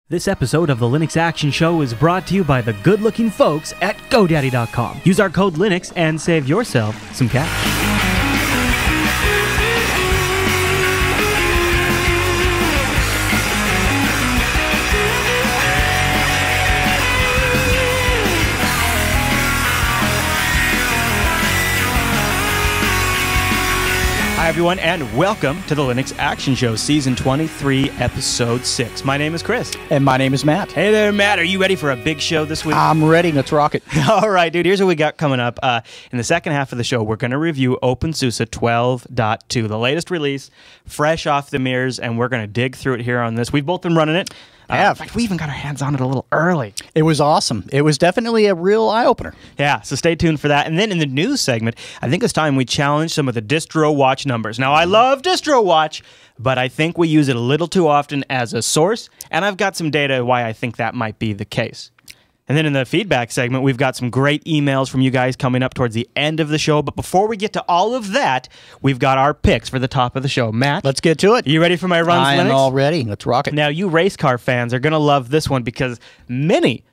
This episode of the Linux Action Show is brought to you by the good-looking folks at GoDaddy.com. Use our code Linux and save yourself some cash. Hi everyone, and welcome to the Linux Action Show, Season 23, Episode 6. My name is Chris. And my name is Matt. Hey there, Matt. Are you ready for a big show this week? I'm ready. Let's rock it. All right, dude. Here's what we got coming up. In the second half of the show, we're going to review openSUSE 12.2, the latest release, fresh off the mirrors, and we're going to dig through it here on this. We've both been running it. In fact, we even got our hands on it a little early. It was awesome. It was definitely a real eye-opener. Yeah, so stay tuned for that. And then in the news segment, I think it's time we challenge some of the Distrowatch numbers. Now, I love Distrowatch, but I think we use it a little too often as a source, and I've got some data why I think that might be the case. And then in the feedback segment, we've got some great emails from you guys coming up towards the end of the show. But before we get to all of that, we've got our picks for the top of the show. Matt? Let's get to it. You ready for my runs, Linux? I am all ready. Let's rock it. Now, you race car fans are going to love this one because many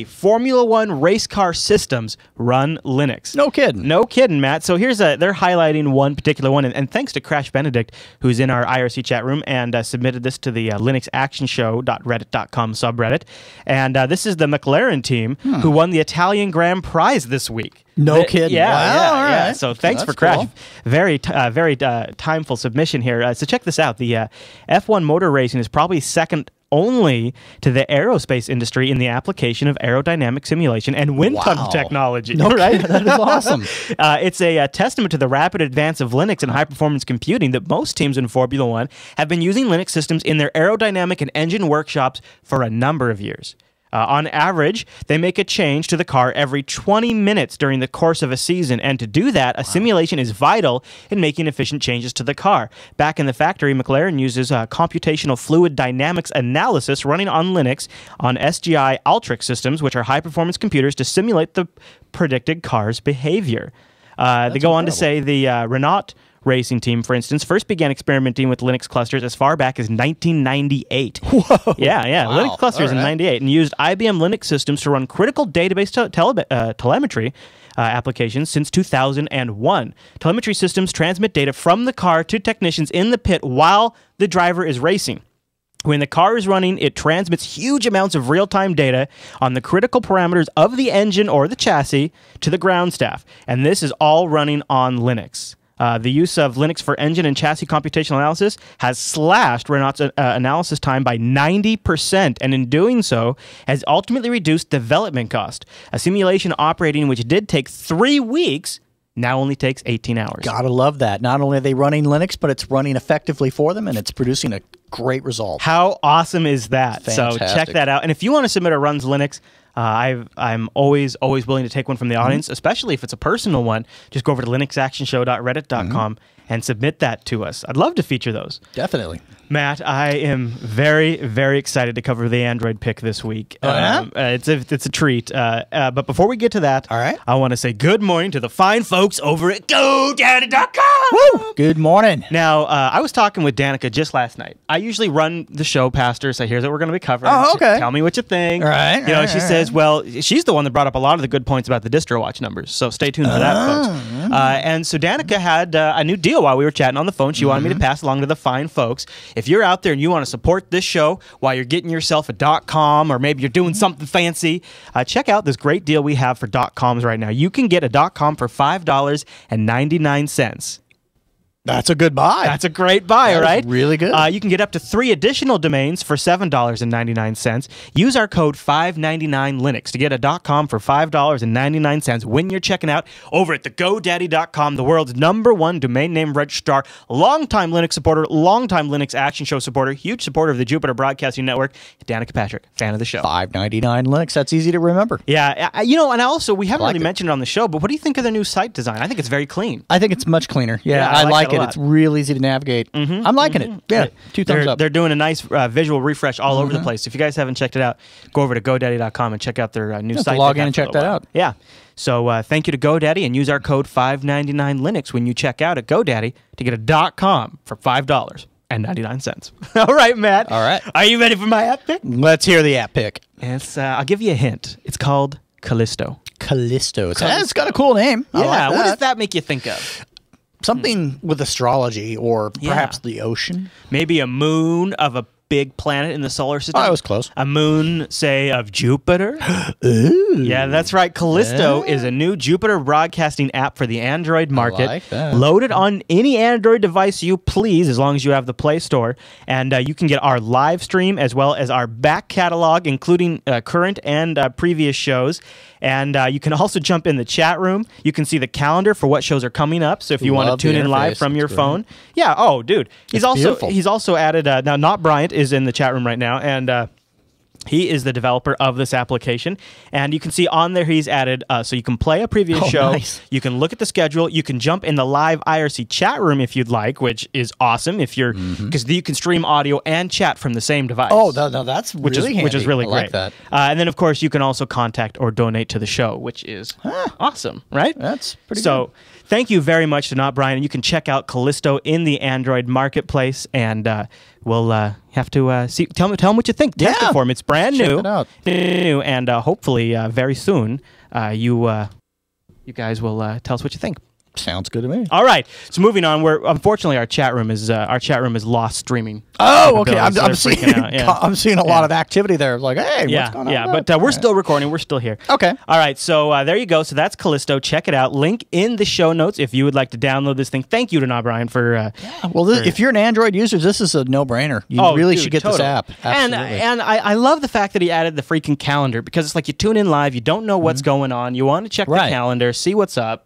Formula One race car systems run Linux. No kidding. No kidding, Matt. So here's they're highlighting one particular one, and thanks to Crash Benedict, who's in our IRC chat room and submitted this to the linuxactionshow.reddit.com subreddit. And this is the McLaren team who won the Italian Grand Prix this week. No kidding. Yeah, wow, yeah. right. So thanks for Crash. Cool. Very timeful submission here. So check this out. The F1 motor racing is probably second only to the aerospace industry in the application of aerodynamic simulation and wind tunnel technology. No, right? That is awesome. It's a testament to the rapid advance of Linux and high-performance computing that most teams in Formula One have been using Linux systems in their aerodynamic and engine workshops for a number of years. On average, they make a change to the car every 20 minutes during the course of a season, and to do that, a simulation is vital in making efficient changes to the car. Back in the factory, McLaren uses computational fluid dynamics analysis running on Linux on SGI Ultrix systems, which are high-performance computers, to simulate the predicted car's behavior. They go on to say the Renault racing team, for instance, first began experimenting with Linux clusters as far back as 1998. Whoa. Yeah. Wow. Linux clusters in 98, and used IBM Linux systems to run critical database telemetry applications since 2001. Telemetry systems transmit data from the car to technicians in the pit while the driver is racing. When the car is running, it transmits huge amounts of real-time data on the critical parameters of the engine or the chassis to the ground staff, and this is all running on Linux. The use of Linux for engine and chassis computational analysis has slashed Renault's analysis time by 90%, and in doing so, has ultimately reduced development cost. A simulation operating which did take 3 weeks now only takes 18 hours. Gotta love that. Not only are they running Linux, but it's running effectively for them, and it's producing a great result. How awesome is that? Fantastic. So check that out. And if you want to submit a Runs Linux, I'm always willing to take one from the audience, especially if it's a personal one. Just go over to linuxactionshow.reddit.com and submit that to us. I'd love to feature those. Definitely. Matt, I am very, very excited to cover the Android pick this week. Oh, yeah? It's a treat. But before we get to that, all right, I want to say good morning to the fine folks over at GoDaddy.com. Woo! Good morning. Now, I was talking with Danica just last night. I usually run the show past her, so here's what we're going to be covering. Oh, okay. Tell me what you think. Right. You know, she says, well, she's the one that brought up a lot of the good points about the Distrowatch numbers, so stay tuned for that, folks. And so Danica had a new deal while we were chatting on the phone. She wanted me to pass along to the fine folks. If you're out there and you want to support this show while you're getting yourself a .com, or maybe you're doing something fancy, check out this great deal we have for .coms right now. You can get a .com for $5.99. That's a good buy. That's a great buy, right? Really good. You can get up to 3 additional domains for $7.99. Use our code 599Linux to get a .com for $5.99 when you're checking out over at the GoDaddy.com, the world's #1 domain name registrar, longtime Linux supporter, longtime Linux Action Show supporter, huge supporter of the Jupiter Broadcasting Network, Danica Patrick, fan of the show. $5.99 Linux. That's easy to remember. Yeah, you know, and also we haven't really mentioned it on the show, but what do you think of their new site design? I think it's very clean. I think it's much cleaner. Yeah, I like it. It's real easy to navigate. I'm liking it. Yeah, 2 thumbs up. They're doing a nice visual refresh all over the place. If you guys haven't checked it out, go over to GoDaddy.com and check out their new site. Log in and check that out. Yeah. So thank you to GoDaddy, and use our code 599Linux when you check out at GoDaddy to get a .com for $5. All right, Matt. All right. Are you ready for my app pick? Let's hear the app pick. It's, I'll give you a hint. It's called Callisto. Callisto. It's got a cool name. I Yeah, like what that. does that make you think of? Something with astrology or perhaps the ocean. Maybe a moon of a big planet in the solar system. Oh, I was close. A moon, say, of Jupiter. Ooh. Yeah, that's right. Callisto is a new Jupiter broadcasting app for the Android market. like that. Loaded on any Android device you please, as long as you have the Play Store. And you can get our live stream as well as our back catalog, including current and previous shows. And you can also jump in the chat room. You can see the calendar for what shows are coming up. So if you want to tune in live from your phone. Yeah, oh, dude. He's also added, now Not Bryant is in the chat room right now, and he is the developer of this application, and you can see on there he's added, so you can play a previous show, nice. You can look at the schedule, you can jump in the live IRC chat room if you'd like, which is awesome if you're, because you can stream audio and chat from the same device. Oh, no, that's really handy. Which is really I great. like that. And then, of course, you can also contact or donate to the show, which is awesome, right? That's pretty So, good. thank you very much to Not Brian. You can check out Callisto in the Android marketplace, and we'll have to see. Tell him what you think. Test it for him. It's brand new. Check it out. New, and hopefully very soon you guys will tell us what you think. Sounds good to me. All right. So moving on, unfortunately our chat room is lost streaming. Oh, okay. capabilities, so I'm they're seeing freaking out, yeah. I'm seeing a lot of activity there. Like, hey, what's going on? Yeah, but we're still recording. We're still here. Okay. All right, so there you go. So that's Callisto. Check it out. Link in the show notes if you would like to download this thing. Thank you to Not Brian for. Well, if you're an Android user, this is a no-brainer. You really should get this app. Absolutely. And I love the fact that he added the freaking calendar, because it's like you tune in live, you don't know what's going on, you want to check the calendar, see what's up.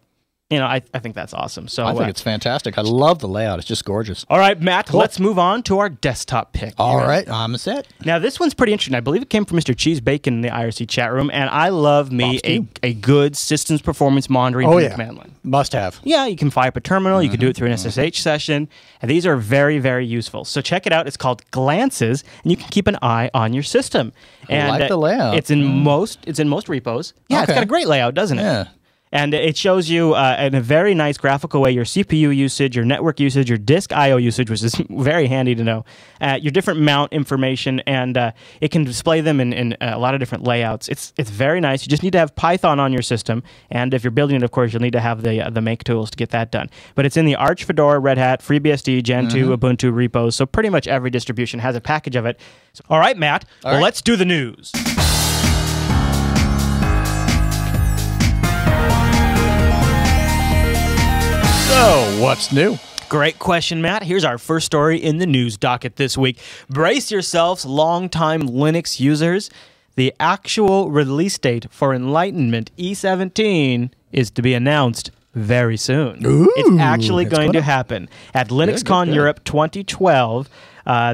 You know, I think that's awesome. So I think it's fantastic. I love the layout. It's just gorgeous. All right, Matt, let's move on to our desktop pick. All right, I'm set. Now, this one's pretty interesting. I believe it came from Mr. Cheese Bacon in the IRC chat room, and I love me a good systems performance monitoring command line. Must have. Yeah, you can fire up a terminal. You can do it through an SSH session, and these are very, very useful. So check it out. It's called Glances, and you can keep an eye on your system. And I like the layout. It's in most repos. Yeah, It's got a great layout, doesn't it? Yeah. And it shows you in a very nice graphical way your CPU usage, your network usage, your disk I/O usage, which is very handy to know, your different mount information, and it can display them in a lot of different layouts. It's very nice. You just need to have Python on your system, and if you're building it, of course, you'll need to have the make tools to get that done. But it's in the Arch, Fedora, Red Hat, FreeBSD, Gentoo, Ubuntu repos, so pretty much every distribution has a package of it. So, all right, Matt, let's do the news. So, what's new? Great question, Matt. Here's our first story in the news docket this week. Brace yourselves, longtime Linux users. The actual release date for Enlightenment E17 is to be announced very soon. Ooh, it's actually going to happen at LinuxCon Europe 2012.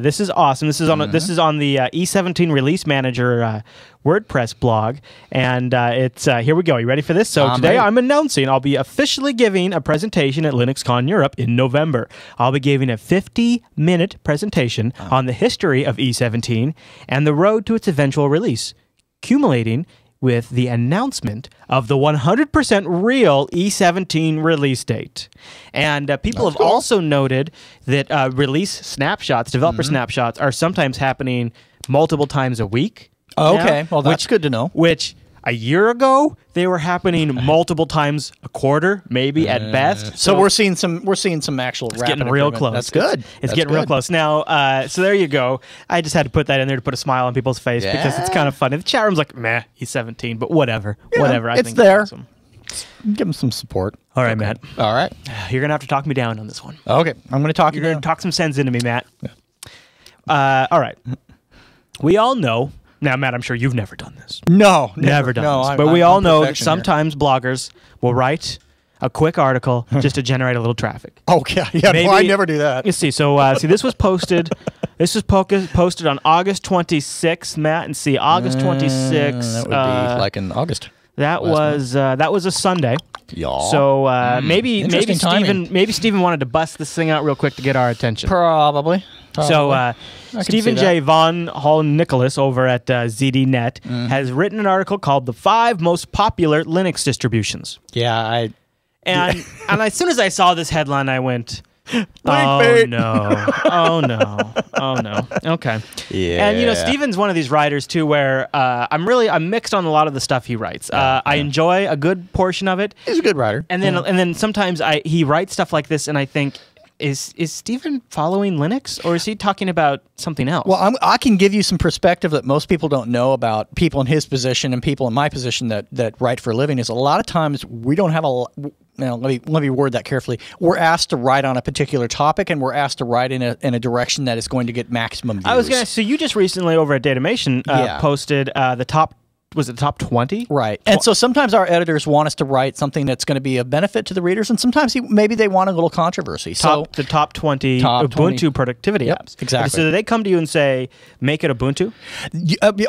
This is awesome. This is on the E17 Release Manager WordPress blog, and it's here we go. You ready for this? So today I'm announcing I'll be officially giving a presentation at LinuxCon Europe in November. I'll be giving a 50-minute presentation on the history of E17 and the road to its eventual release, culminating with the announcement of the 100% real E17 release date. And people have also noted that release snapshots, developer snapshots, are sometimes happening multiple times a week. Okay, well, that's good to know. Which a year ago they were happening multiple times a quarter, maybe at best. So we're seeing some actual. It's getting real close. That's good. It's getting real close. Now, so there you go. I just had to put that in there to put a smile on people's face because it's kind of funny. The chat room's like, meh, he's 17, but whatever, whatever. I it's think there. It's awesome. Give him some support. All right, Matt. All right. You're gonna have to talk me down on this one. Okay, I'm gonna talk. You're gonna talk some sense into me, Matt. All right. We all know. Now, Matt, I'm sure you've never done this. No, never done no, this. But we all know that sometimes bloggers will write a quick article just to generate a little traffic. Okay, yeah, no, I never do that. You see, so see, this was posted. This was posted on August 26th, Matt, and see, August 26th. That would be like in August. That was a Sunday. Yeah. So maybe Steven wanted to bust this thing out real quick to get our attention. Probably. So Stephen J. Von Hall-Nicholas over at ZDNet has written an article called "The 5 Most Popular Linux Distributions." Yeah, and as soon as I saw this headline, I went, Oh no! Oh no! Oh no! Okay. Yeah. And Steven's one of these writers too, where I'm mixed on a lot of the stuff he writes. I enjoy a good portion of it. He's a good writer. And then sometimes he writes stuff like this, and I think, is Steven following Linux, or is he talking about something else? Well, I can give you some perspective that most people don't know about people in his position and people in my position that write for a living. Is a lot of times we don't have Now, let me word that carefully. We're asked to write on a particular topic, and we're asked to write in a direction that is going to get maximum views. I was going to. So you just recently over at Datamation posted the top. Was it the top 20? Right. And so sometimes our editors want us to write something that's going to be of benefit to the readers, and sometimes maybe they want a little controversy. The top 20 Ubuntu productivity apps. Exactly. So they come to you and say, make it Ubuntu?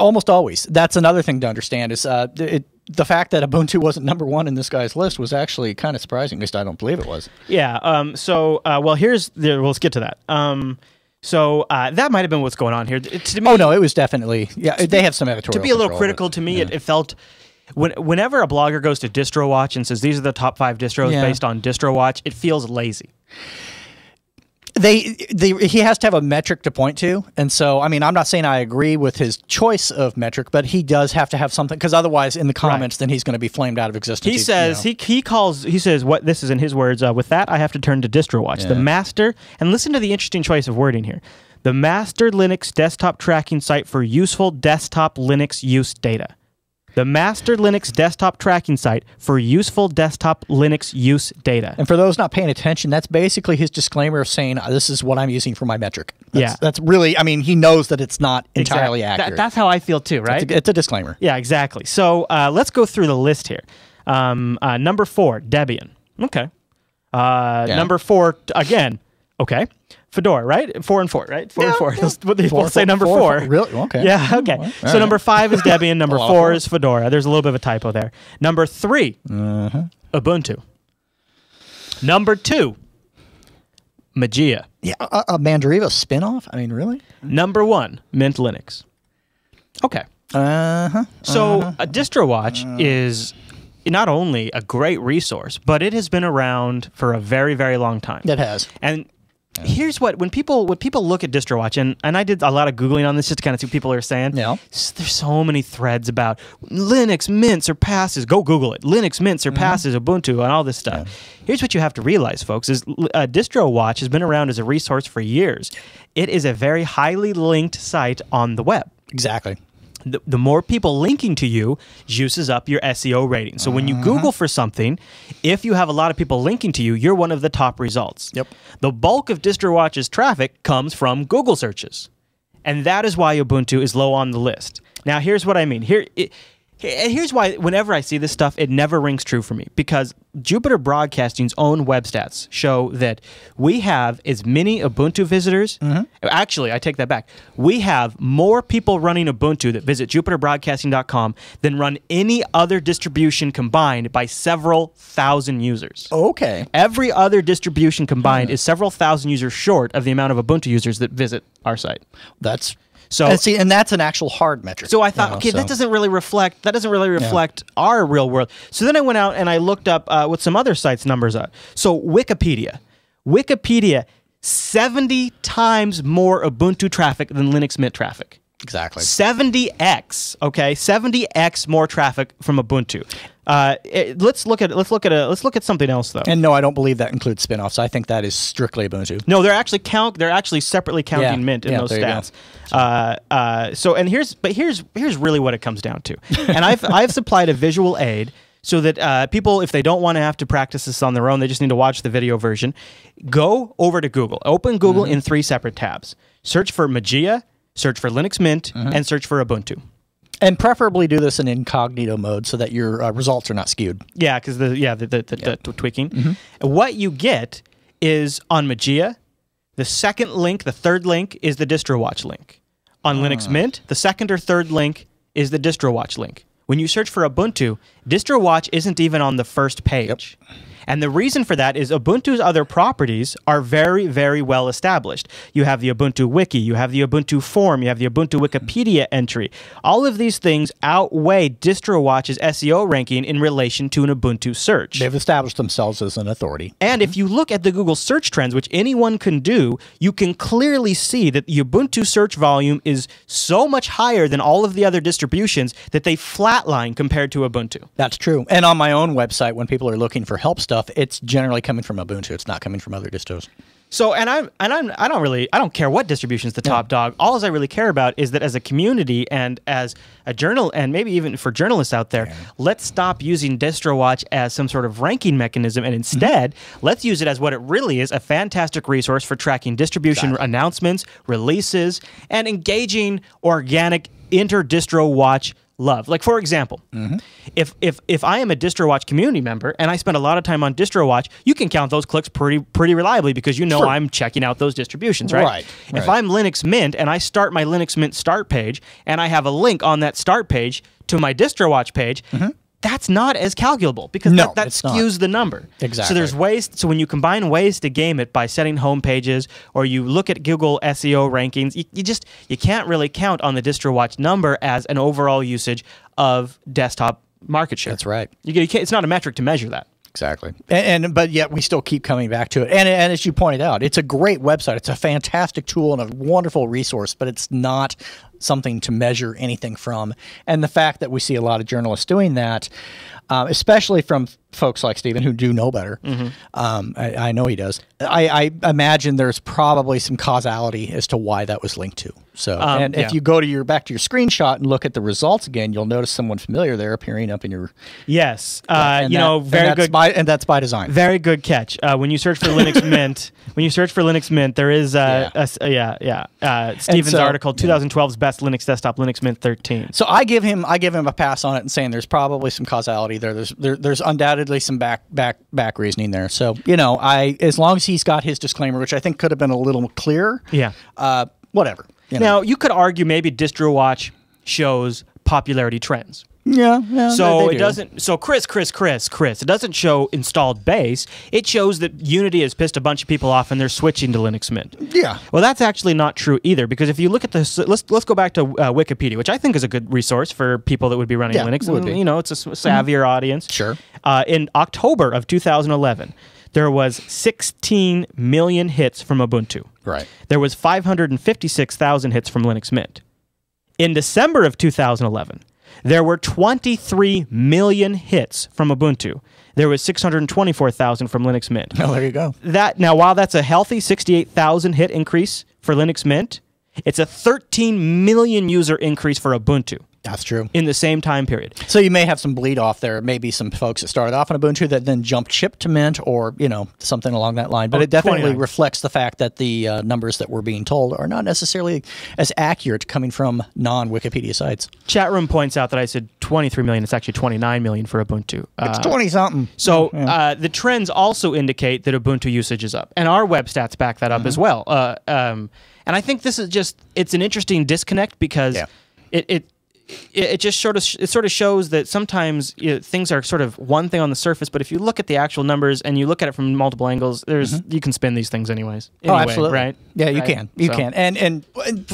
Almost always. That's another thing to understand is the fact that Ubuntu wasn't #1 in this guy's list was actually kind of surprising. At least I don't believe it was. Yeah. Let's get to that. So that might have been what's going on here. To me, oh no, it was definitely they have some editorial. To be a little critical, to me, it felt whenever a blogger goes to Distrowatch and says these are the top 5 distros based on Distrowatch, it feels lazy. He has to have a metric to point to, and so I mean I'm not saying I agree with his choice of metric, but he does have to have something, because otherwise in the comments then he's going to be flamed out of existence. He says he says what this is in his words. With that, I have to turn to Distrowatch, the master, and listen to the interesting choice of wording here. The master Linux desktop tracking site for useful desktop Linux use data. The master Linux desktop tracking site for useful desktop Linux use data. And for those not paying attention, that's basically his disclaimer of saying, this is what I'm using for my metric. That's really, I mean, he knows that it's not entirely accurate. That's how I feel too, right? It's a disclaimer. Yeah, exactly. So let's go through the list here. Number 4, Debian. Okay. Number 4, again, okay. Fedora, right? 4 and 4, right? 4 and 4. They both say number 4. Really? Okay. Yeah, okay. So number 5 is Debian. Number 4 is Fedora. There's a little bit of a typo there. Number 3, Ubuntu. Number 2, Mageia. Yeah, a Mandriva spinoff? I mean, really? Number 1, Mint Linux. Okay. So Distrowatch is not only a great resource, but it has been around for a very, very long time. It has. And here's when people look at Distrowatch, and I did a lot of Googling on this just to kind of see what people are saying. Yeah. There's so many threads about Linux Mint surpasses, go Google it, Linux Mint surpasses Ubuntu and all this stuff. Yeah. Here's what you have to realize, folks, is Distrowatch has been around as a resource for years. It is a very highly linked site on the web. Exactly. The more people linking to you juices up your SEO rating. So when you Google for something, if you have a lot of people linking to you, you're one of the top results. Yep. The bulk of Distrowatch's traffic comes from Google searches. And that is why Ubuntu is low on the list. Now, here's what I mean. Here's why whenever I see this stuff, it never rings true for me. Because Jupiter Broadcasting's own web stats show that we have as many Ubuntu visitors. Actually, I take that back. We have more people running Ubuntu that visit jupiterbroadcasting.com than run any other distribution combined by several thousand users. Okay. Every other distribution combined is several thousand users short of the amount of Ubuntu users that visit our site. That's... So and that's an actual hard metric. So I thought, that doesn't really reflect our real world. So then I went out and I looked up what some other sites' numbers are. So Wikipedia, 70 times more Ubuntu traffic than Linux Mint traffic. Exactly. 70x, okay, 70x more traffic from Ubuntu. Let's look at something else though. And no, I don't believe that includes spinoffs. I think that is strictly Ubuntu. No, they're actually separately counting Mint in those stats. Here's really what it comes down to. And I've supplied a visual aid so that people, if they don't want to have to practice this on their own, they just need to watch the video version. Go over to Google. Open Google in 3 separate tabs. Search for Mageia, search for Linux Mint, and search for Ubuntu. And preferably do this in incognito mode so that your results are not skewed. Yeah, because the tweaking. What you get is on Mageia, the second link, the third link is the Distrowatch link. On Linux Mint, the second or third link is the Distrowatch link. When you search for Ubuntu, Distrowatch isn't even on the first page. And the reason for that is Ubuntu's other properties are very, very well established. You have the Ubuntu Wiki, you have the Ubuntu Form, you have the Ubuntu Wikipedia entry. All of these things outweigh Distrowatch's SEO ranking in relation to an Ubuntu search. They've established themselves as an authority. And if you look at the Google search trends, which anyone can do, you can clearly see that the Ubuntu search volume is so much higher than all of the other distributions that they flatline compared to Ubuntu. That's true. And on my own website, when people are looking for help stuff, it's generally coming from Ubuntu. It's not coming from other distros. So, I don't care what distribution's the top dog. All I really care about is that as a community and as a journal, and maybe even for journalists out there, let's stop using Distrowatch as some sort of ranking mechanism, and instead, let's use it as what it really is, a fantastic resource for tracking distribution announcements, releases, and engaging organic inter-distro watch love. Like, for example, if I am a Distrowatch community member and I spend a lot of time on Distrowatch, you can count those clicks pretty reliably because you know I'm checking out those distributions, right? If I'm Linux Mint and I start my Linux Mint start page and I have a link on that start page to my Distrowatch page, that's not as calculable because that skews the number. Exactly. So there's ways. So when you combine ways to game it by setting home pages, or you look at Google SEO rankings, you can't really count on the Distrowatch number as an overall usage of desktop market share. That's right. It's not a metric to measure that. Exactly. But yet we still keep coming back to it. And as you pointed out, it's a great website. It's a fantastic tool and a wonderful resource, but it's not something to measure anything from. And the fact that we see a lot of journalists doing that, especially from folks like Stephen who do know better, I know he does. I imagine there's probably some causality as to why that was linked to. So, if you go to back to your screenshot and look at the results again, you'll notice someone familiar there appearing up in your. Yes, very good. And that's by design. Very good catch. When you search for Linux Mint, there is Stephen's article, 2012's best Linux desktop, Linux Mint 13. So I give him a pass on it and saying there's probably some causality there. There's undoubtedly some back reasoning there. So as long as he's got his disclaimer, which I think could have been a little clearer. Whatever. Now you could argue maybe Distrowatch shows popularity trends. Yeah. So it doesn't. So Chris. It doesn't show installed base. It shows that Unity has pissed a bunch of people off and they're switching to Linux Mint. Yeah. Well, that's actually not true either, because if you look at this, let's go back to Wikipedia, which I think is a good resource for people that would be running Linux. It would be. It's a savvier audience. Sure. In October of 2011, there was 16 million hits from Ubuntu. Right. There was 556,000 hits from Linux Mint. In December of 2011. There were 23 million hits from Ubuntu. There was 624,000 from Linux Mint. Oh, there you go. Now, while that's a healthy 68,000 hit increase for Linux Mint, it's a 13 million user increase for Ubuntu. That's true. In the same time period. So you may have some bleed off there. Maybe some folks that started off on Ubuntu that then jumped ship to Mint, or something along that line. But it definitely 29. reflects the fact that the numbers that we're being told are not necessarily as accurate coming from non-Wikipedia sites. Chat room points out that I said 23 million. It's actually 29 million for Ubuntu. It's 20-something. So the trends also indicate that Ubuntu usage is up, and our web stats back that up as well. And I think this is it's an interesting disconnect because it just sort of shows that sometimes things are sort of one thing on the surface, but if you look at the actual numbers and you look at it from multiple angles, you can spin these things anyways. Anyway, absolutely. Right? Yeah, you can. You can. And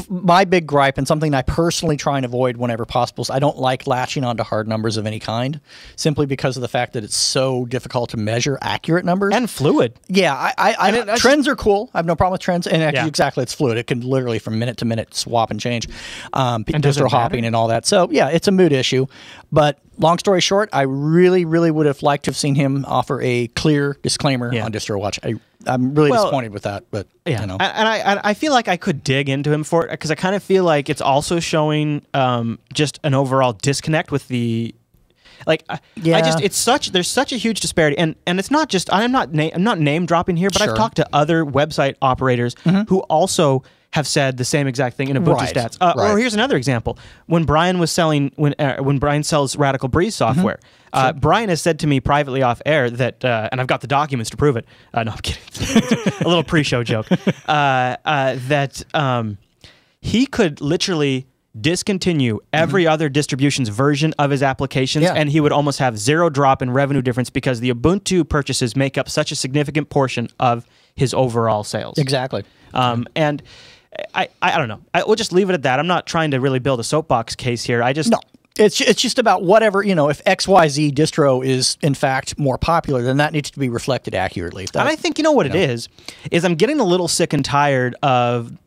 my big gripe, and something I personally try and avoid whenever possible, is I don't like latching onto hard numbers of any kind, simply because of the fact that it's so difficult to measure accurate numbers. And fluid. Yeah, trends are cool. I have no problem with trends. And actually, exactly, it's fluid. It can literally from minute to minute swap and change. Distro hopping and all that. So, yeah, it's a mood issue. But long story short, I really, really would have liked to have seen him offer a clear disclaimer on Distrowatch. I'm really disappointed with that. But, And I feel like I could dig into him for it, because I kind of feel like it's also showing just an overall disconnect with the... there's such a huge disparity, and it's not just I'm not name dropping here, but I've talked to other website operators who also have said the same exact thing in Ubuntu stats. Or here's another example: when Brian was selling, when Brian sells Radical Breeze software, Brian has said to me privately off air that, and I've got the documents to prove it. No, I'm kidding. A little pre-show joke. That he could literally discontinue every other distribution's version of his applications, and he would almost have zero drop in revenue difference because the Ubuntu purchases make up such a significant portion of his overall sales. Exactly. And I don't know. We'll just leave it at that. I'm not trying to really build a soapbox case here. No. It's just about whatever, if XYZ distro is, in fact, more popular, then that needs to be reflected accurately. And I think, what it is I'm getting a little sick and tired of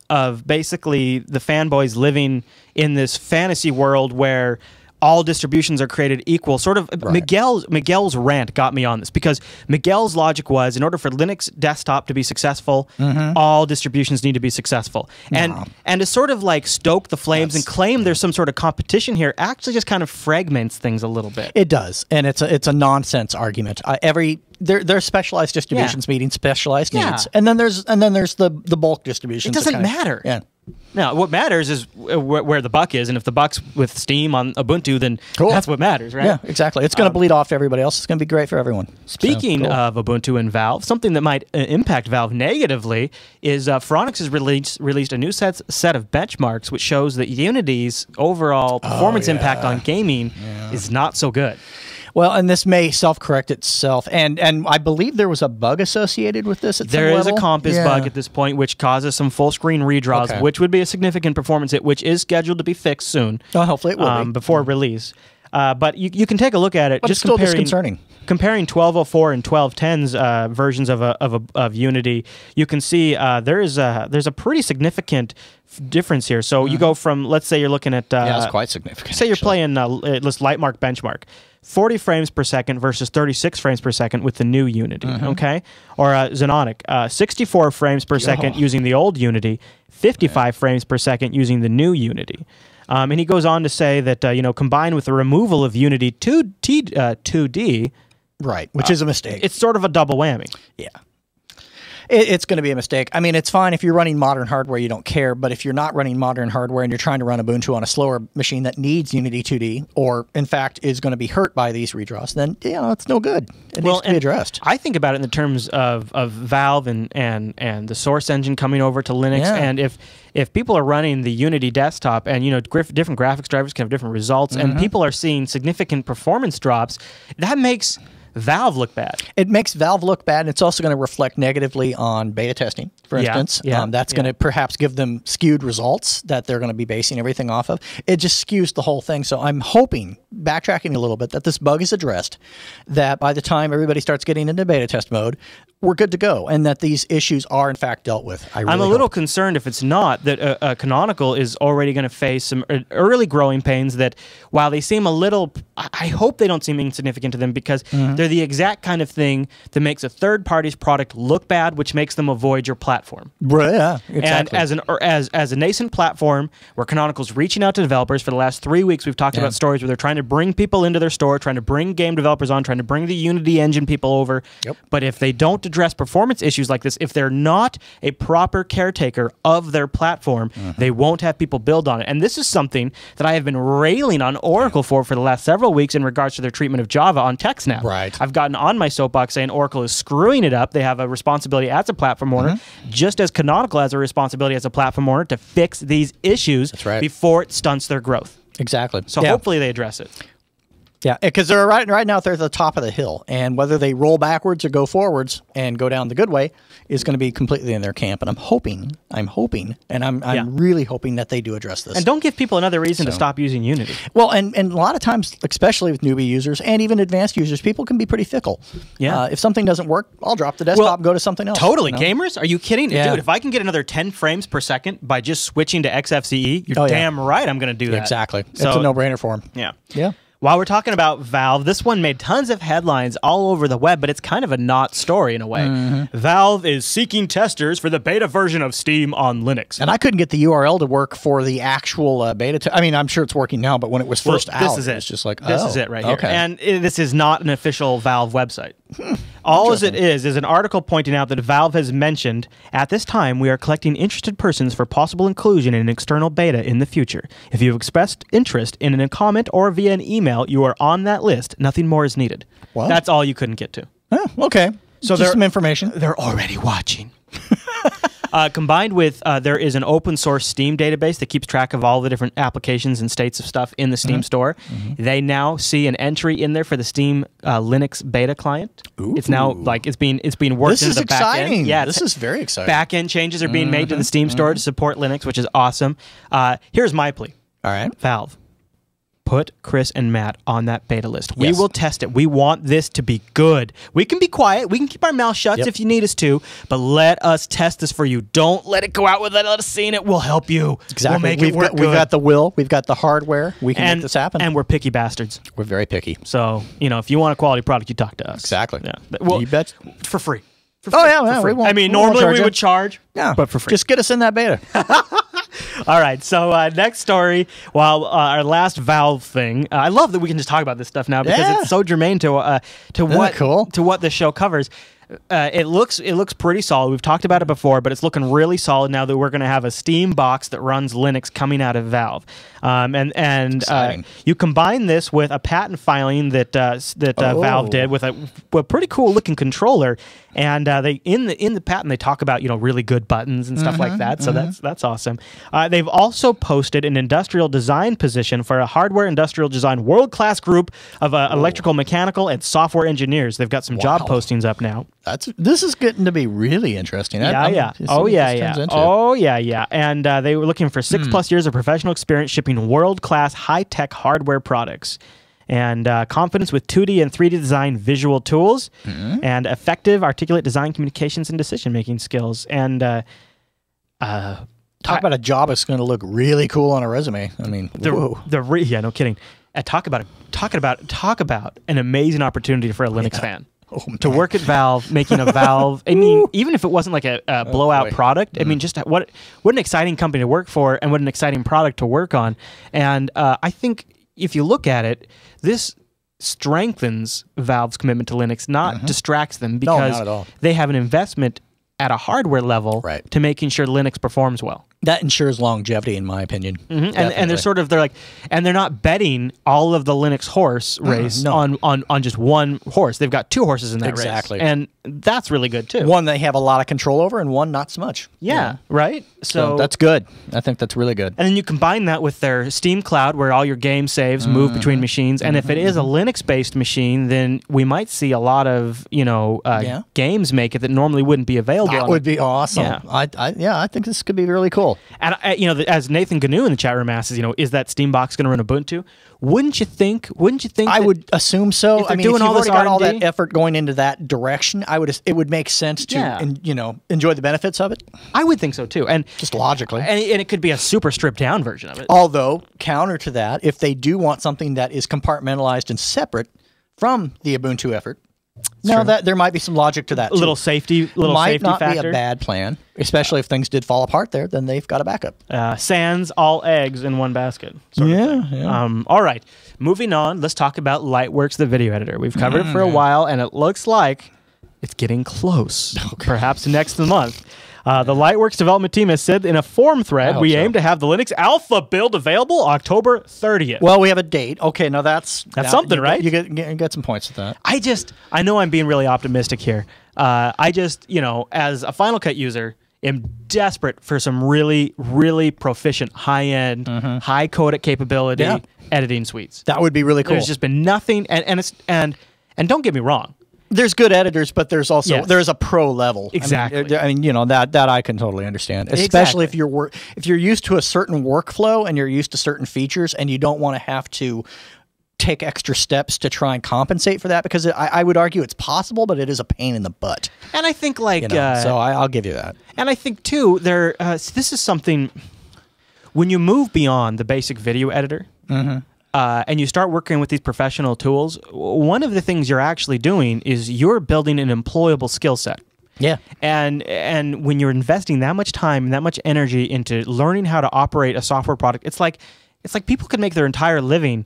basically the fanboys living in this fantasy world where all distributions are created equal. Sort of Miguel's rant got me on this because Miguel's logic was in order for Linux desktop to be successful, all distributions need to be successful. And to sort of like stoke the flames and claim there's some sort of competition here actually just kind of fragments things a little bit. It does. And it's a nonsense argument. There's specialized distributions meeting specialized needs. And then there's the bulk distributions. It doesn't matter. Yeah. Now, what matters is where the buck is, and if the buck's with Steam on Ubuntu, then that's what matters, right? Yeah, exactly. It's going to bleed off to everybody else. It's going to be great for everyone. Speaking of Ubuntu and Valve, something that might impact Valve negatively is Phoronix has released a new set of benchmarks, which shows that Unity's overall performance impact on gaming is not so good. Well, and this may self-correct itself, and I believe there was a bug associated with this at some level. There is a Compass bug at this point, which causes some full-screen redraws, which would be a significant performance hit, which is scheduled to be fixed soon. Oh, hopefully it will be. Before release. But you can take a look at it. But just it's still disconcerting. Comparing 1204 and 1210's versions of Unity, you can see there's a pretty significant difference here. So you go from, let's say you're looking at... it's quite significant. Say you're playing this Lightmark benchmark. 40 frames per second versus 36 frames per second with the new Unity, okay? Or Xenonic, 64 frames per second using the old Unity, 55 frames per second using the new Unity. And he goes on to say that, combined with the removal of Unity 2D... Right, which is a mistake. It's sort of a double whammy. Yeah. It's going to be a mistake. I mean, it's fine if you're running modern hardware, you don't care. But if you're not running modern hardware and you're trying to run Ubuntu on a slower machine that needs Unity 2D, or in fact is going to be hurt by these redraws, then it's no good. It needs to be addressed. I think about it in the terms of Valve and the source engine coming over to Linux, and if people are running the Unity desktop, and different graphics drivers can have different results, and people are seeing significant performance drops, that makes Valve look bad. It makes Valve look bad, and it's also going to reflect negatively on beta testing, for instance. That's going to perhaps give them skewed results that they're going to be basing everything off of. It just skews the whole thing. So I'm hoping, backtracking a little bit, that this bug is addressed, that by the time everybody starts getting into beta test mode, we're good to go, and that these issues are in fact dealt with. I'm a little concerned if it's not, that Canonical is already going to face some early growing pains that, while they seem a little, I hope they don't seem insignificant to them, because they're the exact kind of thing that makes a third party's product look bad, which makes them avoid your platform. Yeah, exactly. And as a nascent platform where Canonical's reaching out to developers for the last 3 weeks, we've talked about stories where they're trying to bring people into their store, trying to bring game developers on, trying to bring the Unity engine people over. But if they don't address performance issues like this, if they're not a proper caretaker of their platform, they won't have people build on it. And this is something that I have been railing on Oracle for the last several weeks in regards to their treatment of Java on TechSnap. Right. I've gotten on my soapbox saying Oracle is screwing it up. They have a responsibility as a platform owner, just as Canonical has a responsibility as a platform owner to fix these issues before it stunts their growth. Exactly. So hopefully they address it. Yeah, because they're right now they're at the top of the hill, and whether they roll backwards or go forwards and go down the good way is going to be completely in their camp. And I'm hoping, and I'm really hoping that they do address this. And don't give people another reason to stop using Unity. Well, and a lot of times, especially with newbie users and even advanced users, people can be pretty fickle. Yeah, if something doesn't work, I'll drop the desktop and go to something else. Totally, gamers? Are you kidding, dude? If I can get another 10 frames per second by just switching to Xfce, you're damn right I'm going to do that. Exactly, so, it's a no-brainer for them. Yeah. While we're talking about Valve, this one made tons of headlines all over the web, but it's kind of a not story in a way. Valve is seeking testers for the beta version of Steam on Linux. And I couldn't get the URL to work for the actual beta. I mean, I'm sure it's working now, but when it was first out, this is it. It's just like, this is it right here. And this is not an official Valve website. All as it is an article pointing out that Valve has mentioned, at this time, we are collecting interested persons for possible inclusion in an external beta in the future. If you have expressed interest in a comment or via an email, you are on that list. Nothing more is needed. What? That's all you couldn't get to. Oh, okay. So there's some information. They're already watching. Combined with there is an open source Steam database that keeps track of all the different applications and states of stuff in the Steam store. They now see an entry in there for the Steam Linux beta client. Ooh. It's now like it's being worked into the back end. Yeah, this is very exciting. Back end changes are being made to the Steam store to support Linux, which is awesome. Here's my plea. All right. Valve, put Chris and Matt on that beta list. We Yes. will test it. We want this to be good. We can be quiet. We can keep our mouth shut if you need us to, but let us test this for you. Don't let it go out without us seeing it. We'll help you. Exactly. We'll make it work We've good. got the will. We've got the hardware. We can make this happen. And we're picky bastards. We're very picky. So, if you want a quality product, you talk to us. Exactly. Yeah. Well, You bet. for free. For Oh, free. yeah, For free. we won't- I mean, we won't normally charge we you. would charge, Yeah. but for free. Just get us in that beta. All right, so next story. While our last Valve thing, I love that we can just talk about this stuff now because Yeah. it's so germane to what the show covers. It looks pretty solid. We've talked about it before, but it's looking really solid now that we're going to have a Steam box that runs Linux coming out of Valve. And you combine this with a patent filing that Valve did with a pretty cool looking controller. And they in the patent they talk about really good buttons and stuff like that. So that's awesome. They've also posted an industrial design position for a hardware industrial design world-class group of electrical, mechanical, and software engineers. They've got some job postings up now. This is getting to be really interesting. Yeah. And they were looking for 6+ years of professional experience shipping world-class high-tech hardware products. And confidence with 2D and 3D design visual tools, and effective articulate design communications and decision-making skills. And talk about a job that's going to look really cool on a resume. I mean, whoa. No kidding. Talk about an amazing opportunity for a Linux fan. To work at Valve, making a Valve. I mean, even if it wasn't like a blowout product, I mean, just what an exciting company to work for, and what an exciting product to work on. And I think if you look at it, this strengthens Valve's commitment to Linux, not distracts them, because not at all. they have an investment at a hardware level to making sure Linux performs well. That ensures longevity, in my opinion. And they're not betting all of the Linux horse race on just one horse. They've got two horses in that race, and that's really good too. One they have a lot of control over, and one not so much. Yeah. Right. So that's good. I think that's really good. And then you combine that with their Steam Cloud, where all your game saves move between machines. And if it is a Linux-based machine, then we might see a lot of games make it that normally wouldn't be available. That would be awesome. Yeah. I think this could be really cool. And as Nathan Gnu in the chat room asks, is that Steam box going to run Ubuntu? Wouldn't you think? I would assume so. If they're doing all this got all R&D? that effort going into that direction, it would make sense to enjoy the benefits of it. I would think so too, and just logically, and it could be a super stripped down version of it. Although counter to that, if they do want something that is compartmentalized and separate from the Ubuntu effort. No, there might be some logic to that. A little safety factor. Might not be a bad plan, especially if things did fall apart there. Then they've got a backup. Sans all eggs in one basket. Yeah. All right, moving on. Let's talk about Lightworks, the video editor. We've covered it for a while, and it looks like it's getting close. Perhaps next month. The Lightworks development team has said in a forum thread, we aim to have the Linux Alpha build available October 30th. Well, we have a date. Okay, now that's something, right? You get some points with that. I know I'm being really optimistic here. As a Final Cut user, am desperate for some really, really proficient, high-end, high codec capability editing suites. That would be really cool. There's just been nothing, and don't get me wrong. There's good editors, but there's also there's a pro level. Exactly. I mean that I can totally understand, especially if you're used to a certain workflow and you're used to certain features, and you don't want to have to take extra steps to try and compensate for that, because I would argue it's possible, but it is a pain in the butt. And I think so I'll give you that. And I think too this is something when you move beyond the basic video editor. And you start working with these professional tools, one of the things you're actually doing is you're building an employable skill set. Yeah. And when you're investing that much time and that much energy into learning how to operate a software product, it's like people could make their entire living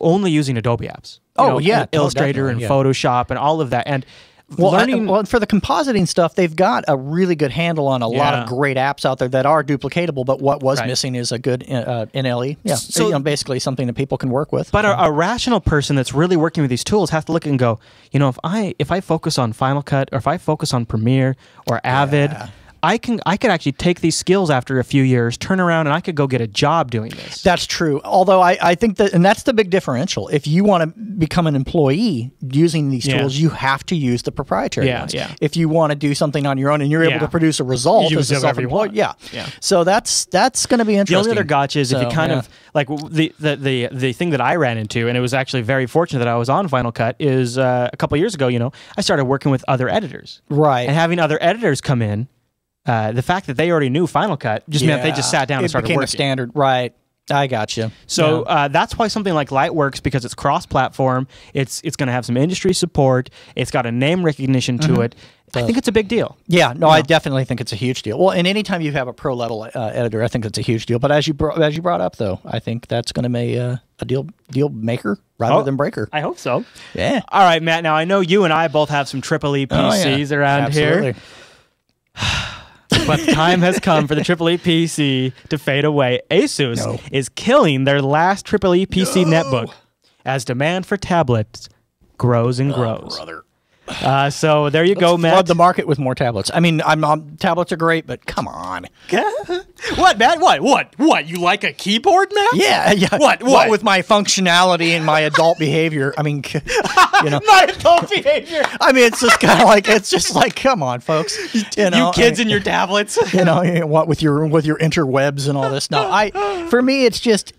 only using Adobe apps. Illustrator and Photoshop and all of that. And for the compositing stuff, they've got a really good handle on a lot of great apps out there that are duplicatable, but what was missing is a good NLE. Yeah, so, basically something that people can work with. But a rational person that's really working with these tools has to look and go, if I focus on Final Cut, or if I focus on Premiere or Avid, I could actually take these skills after a few years, turn around, and I could go get a job doing this. That's true. Although I think that, and that's the big differential. If you want to become an employee using these tools, you have to use the proprietary ones. Yeah. If you want to do something on your own and you're able to produce a result as a self-employed, yeah. So that's going to be interesting. The only other gotcha is if you kind of like the thing that I ran into, and it was actually very fortunate that I was on Final Cut, is a couple years ago, I started working with other editors. Right. And having other editors come in, the fact that they already knew Final Cut just meant they just sat down and started working. It became a standard. Right. I got you. So that's why something like Light works, because it's cross-platform. It's going to have some industry support. It's got a name recognition to it. I think it's a big deal. Yeah, no, I definitely think it's a huge deal. Well, and anytime you have a pro-level editor, I think it's a huge deal. But as you brought up, though, I think that's going to be a deal maker rather than breaker. I hope so. Yeah. All right, Matt. Now, I know you and I both have some EEE PCs around here. But time has come for the EEE PC to fade away. ASUS is killing their last EEE PC netbook as demand for tablets grows and grows. Brother. So there you go, Matt. Flood the market with more tablets. I mean, tablets are great, but come on. What, Matt? What? You like a keyboard, Matt? Yeah. What with my functionality and my adult behavior? I mean, my adult behavior. I mean, it's just kind of like come on, folks. You kids and your tablets. What with your interwebs and all this. No, for me, it's just.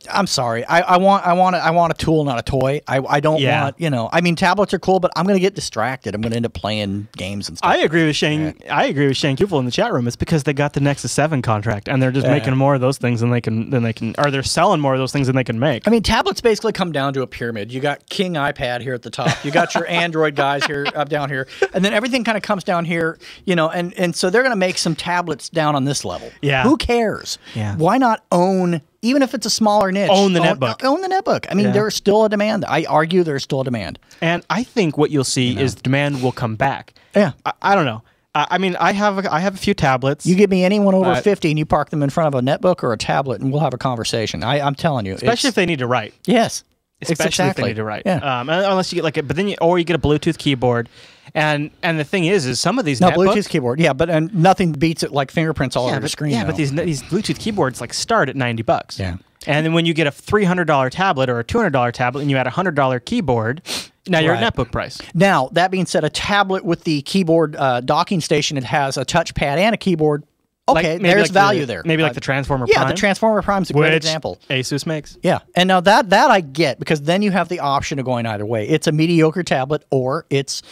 I'm sorry. I want a tool, not a toy. I don't want, I mean, tablets are cool, but I'm going to get distracted. I'm going to end up playing games and stuff. I agree with Shane. I agree with Shane Kupel in the chat room. It's because they got the Nexus 7 contract and they're just making more of those things than they can, or they're selling more of those things than they can make. I mean, tablets basically come down to a pyramid. You got King iPad here at the top. You got your Android guys here up down here, and then everything kind of comes down here, and so they're going to make some tablets down on this level. Yeah. Who cares? Yeah. Why not own? Even if it's a smaller niche. Own the netbook. Own the netbook. I mean, there's still a demand. I argue there's still a demand. And I think what you'll see is the demand will come back. Yeah. I don't know. I mean, I have a few tablets. You give me anyone over 50 and you park them in front of a netbook or a tablet and we'll have a conversation. I'm telling you. Especially if they need to write. Yes. Especially if they need to write. Yeah. Unless you get but then you get a Bluetooth keyboard. And the thing is some of these Bluetooth keyboard, but nothing beats it like fingerprints all over the screen. Yeah, but these Bluetooth keyboards start at $90. Yeah. And then when you get a $300 tablet or a $200 tablet and you add a $100 keyboard, now you're at netbook price. Now, that being said, a tablet with the keyboard docking station, it has a touchpad and a keyboard. Okay, there's value there. Maybe like the Transformer Prime. Yeah, the Transformer Prime is a great example. ASUS makes. Yeah, and now that I get, because then you have the option of going either way. It's a mediocre tablet or it's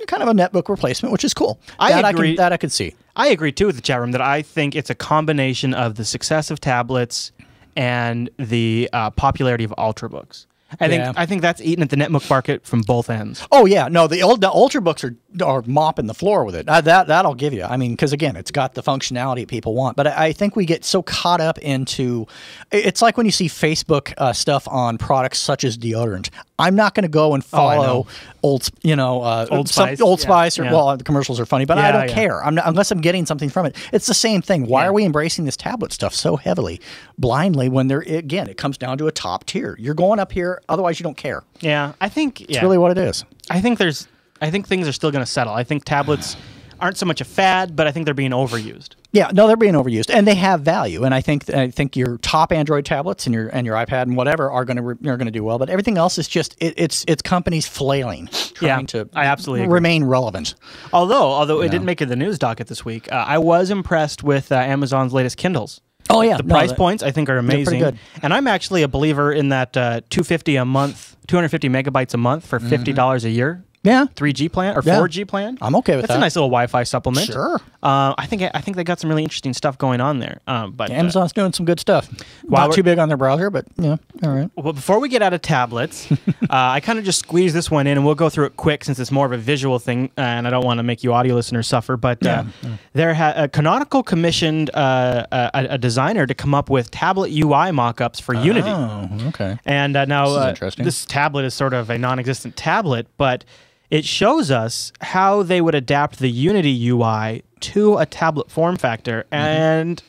kind of a netbook replacement, which is cool. I agree. That I could see. I agree, too, with the chat room, that I think it's a combination of the success of tablets and the popularity of Ultrabooks. I think that's eating at the netbook market from both ends. Oh yeah, no, the Ultrabooks are mopping the floor with it. That I'll give you. I mean, because again, it's got the functionality people want. But I think we get so caught up into. It's like when you see Facebook stuff on products such as deodorant. I'm not going to go and follow Old Spice. Well, the commercials are funny, but I don't care. Unless I'm getting something from it. It's the same thing. Why are we embracing this tablet stuff so heavily, blindly? When it comes down to a top tier. You're going up here. Otherwise, you don't care. Yeah, I think it's really what it is. I think things are still going to settle. I think tablets aren't so much a fad, but I think they're being overused. Yeah, no, they're being overused, and they have value. And I think your top Android tablets and your iPad and whatever are going to do well. But everything else is just it's companies flailing, trying to remain relevant. Although it didn't make it the news docket this week, I was impressed with Amazon's latest Kindles. Oh yeah, the price points I think are amazing. Pretty good. And I'm actually a believer in that $250 a month, 250 megabytes a month for $50 a year. Yeah, 3G plan or 4G plan. I'm okay with that. That's a nice little Wi-Fi supplement. Sure. I think they got some really interesting stuff going on there. But Amazon's doing some good stuff. Not too big on their browser, but all right. Well, before we get out of tablets, I kind of just squeezed this one in, and we'll go through it quick since it's more of a visual thing, and I don't want to make you audio listeners suffer. But Canonical commissioned a designer to come up with tablet UI mock-ups for Unity. Oh, okay. And now this tablet is sort of a non-existent tablet, but it shows us how they would adapt the Unity UI to a tablet form factor, and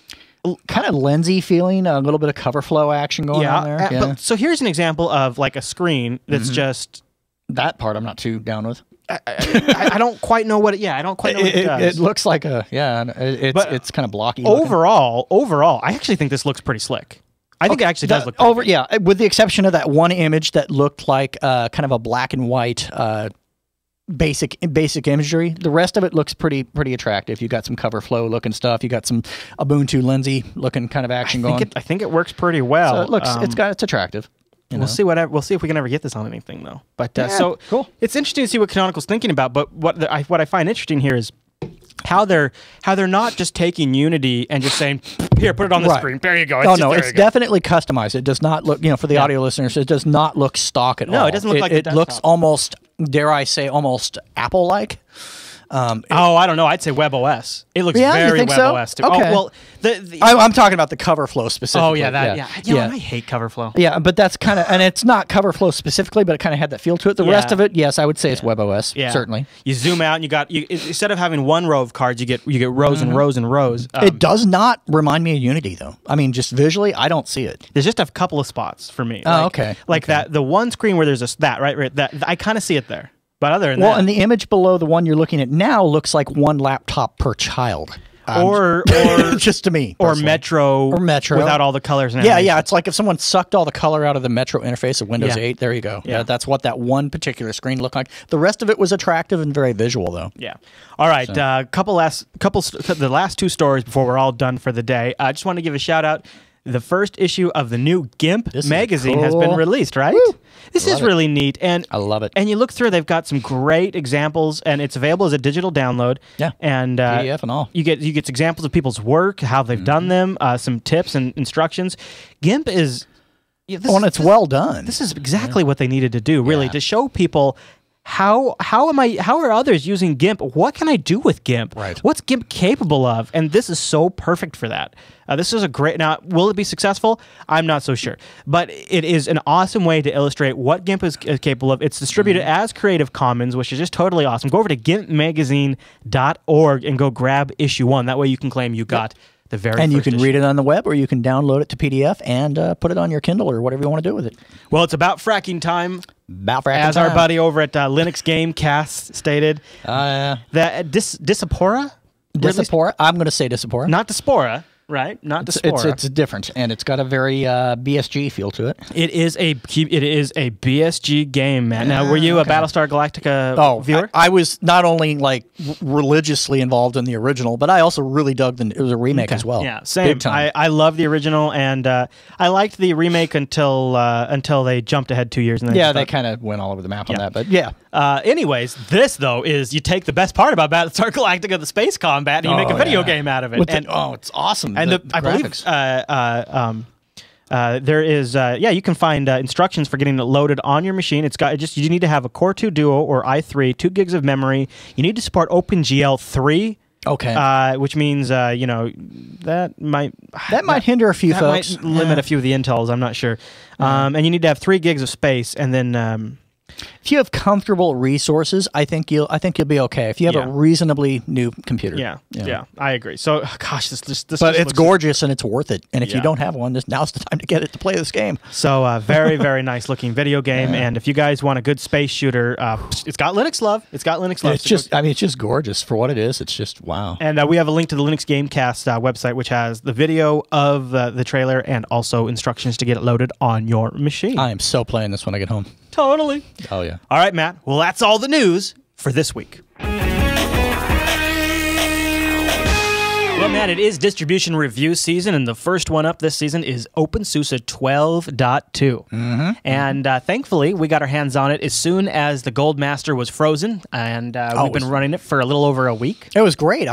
kind of lensy feeling, a little bit of cover flow action going on there. But, so here's an example of like a screen that's just that part I'm not too down with. I don't quite know what it. Yeah, I don't quite know what it does. It looks like a it's kind of blocky. Overall, I actually think this looks pretty slick. I think it actually does look pretty good. Yeah, with the exception of that one image that looked like kind of a black and white basic imagery. The rest of it looks pretty attractive. You got some cover flow looking stuff. You got some Ubuntu Lindsay looking kind of action going. I think it works pretty well. So it looks it's attractive. We'll see if we can ever get this on anything though. But so cool. It's interesting to see what Canonical's thinking about. But what I find interesting here is how they're not just taking Unity and just saying, here, put it on the screen. There you go. It's definitely customized. It does not look, for the audio listeners, it does not look stock at all. No, it doesn't look like it looks almost, dare I say, almost Apple-like. I don't know. I'd say WebOS. It looks very WebOS. So? Okay. Oh, well, I'm talking about the cover flow specifically. Oh, yeah. I hate cover flow. Yeah, but that's kind of, and it's not cover flow specifically, but it kind of had that feel to it. The rest of it, yes, I would say it's WebOS, certainly. You zoom out and instead of having one row of cards, you get rows and rows and rows. It does not remind me of Unity, though. I mean, just visually, I don't see it. There's just a couple of spots for me. Okay. That, the one screen where there's that I kind of see it there. But other than that, and the image below the one you're looking at now looks like one laptop per child. Or just to me. Or Metro without all the colors and yeah, it's like if someone sucked all the color out of the Metro interface of Windows 8, there you go. Yeah. That's what that one particular screen looked like. The rest of it was attractive and very visual, though. Yeah. All right, the last two stories before we're all done for the day. I just want to give a shout out. The first issue of the new GIMP magazine has been released, right? Woo! This is really neat. And I love it. And you look through, they've got some great examples, and it's available as a digital download. Yeah. And PDF and all. You get examples of people's work, how they've done them, some tips and instructions. GIMP is... it's well done. This is exactly what they needed to do, really, to show people... How are others using GIMP? What can I do with GIMP? Right. What's GIMP capable of? And this is so perfect for that. This is a great... Now, will it be successful? I'm not so sure. But it is an awesome way to illustrate what GIMP is capable of. It's distributed as Creative Commons, which is just totally awesome. Go over to gimpmagazine.org and go grab issue 1. That way you can claim you got the very And first you can issue. read it on the web, or you can download it to PDF and put it on your Kindle or whatever you want to do with it. Well, it's about fracking time. As our buddy over at Linux Gamecast stated. Yeah. That Disaspora? Disaspora? I'm going to say Disaspora. Not Diaspora, right? Not Diaspora. It's different, and it's got a very BSG feel to it. It is a BSG game, man. Now, were you a Battlestar Galactica viewer? I was not only religiously involved in the original, but I also really dug it was a remake as well. Yeah, same. Big time. I love the original, and I liked the remake until they jumped ahead 2 years. And then they kind of went all over the map on that, but anyways, this though is you take the best part about Battlestar Galactica, the space combat, and you make a video game out of it. It's awesome. And I believe there is you can find instructions for getting it loaded on your machine. You need to have a Core 2 Duo or i3, 2 gigs of memory. You need to support OpenGL 3. Okay. Which means that might hinder a few folks. Might limit a few of the Intels. I'm not sure. And you need to have 3 gigs of space, and then. If you have comfortable resources, I think you'll be okay. If you have a reasonably new computer, yeah, I agree. So, gosh, this. But it's gorgeous and it's worth it. And if you don't have one, now's the time to get it to play this game. So, very very nice looking video game. And if you guys want a good space shooter, it's got Linux love. It's just gorgeous for what it is. It's just wow. And we have a link to the Linux Gamecast website, which has the video of the trailer and also instructions to get it loaded on your machine. I am so playing this when I get home. Totally. Oh, yeah. All right, Matt. Well, that's all the news for this week. Well, Matt, it is distribution review season, and the first one up this season is openSUSE 12.2. And thankfully, we got our hands on it as soon as the Gold Master was frozen, and we've been running it for a little over a week. It was great.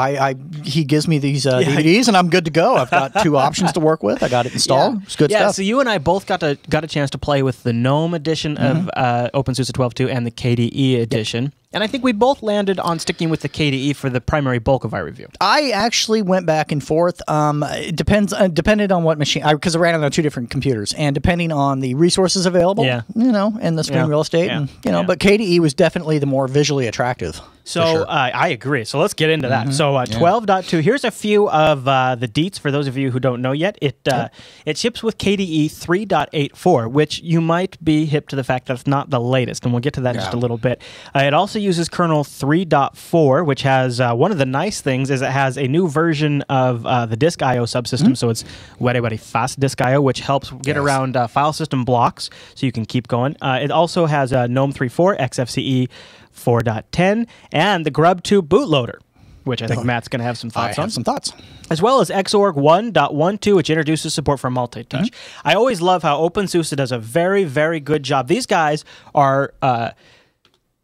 He gives me these DVDs, and I'm good to go. I've got 2 options to work with. I got it installed. It's good stuff. So you and I both got a chance to play with the GNOME edition of openSUSE 12.2 and the KDE edition. Yep. And I think we both landed on sticking with the KDE for the primary bulk of our review. I actually went back and forth. It depended on what machine, because I ran it on 2 different computers, and depending on the resources available, and the screen real estate, and but KDE was definitely the more visually attractive. So sure. I agree. So let's get into that. So 12.2, here's a few of the deets for those of you who don't know yet. It ships with KDE 3.84, which you might be hip to the fact that it's not the latest, and we'll get to that in just a little bit. It also uses kernel 3.4, which has one of the nice things is it has a new version of the disk I/O subsystem. So it's very fast disk I/O, which helps get around file system blocks, so you can keep going. It also has GNOME 3.4, Xfce 4.10, and the GrubTube bootloader, which I think Matt's going to have some thoughts on. Some thoughts. As well as Xorg 1.12, which introduces support for multi-touch. I always love how openSUSE does a very, very good job. These guys are...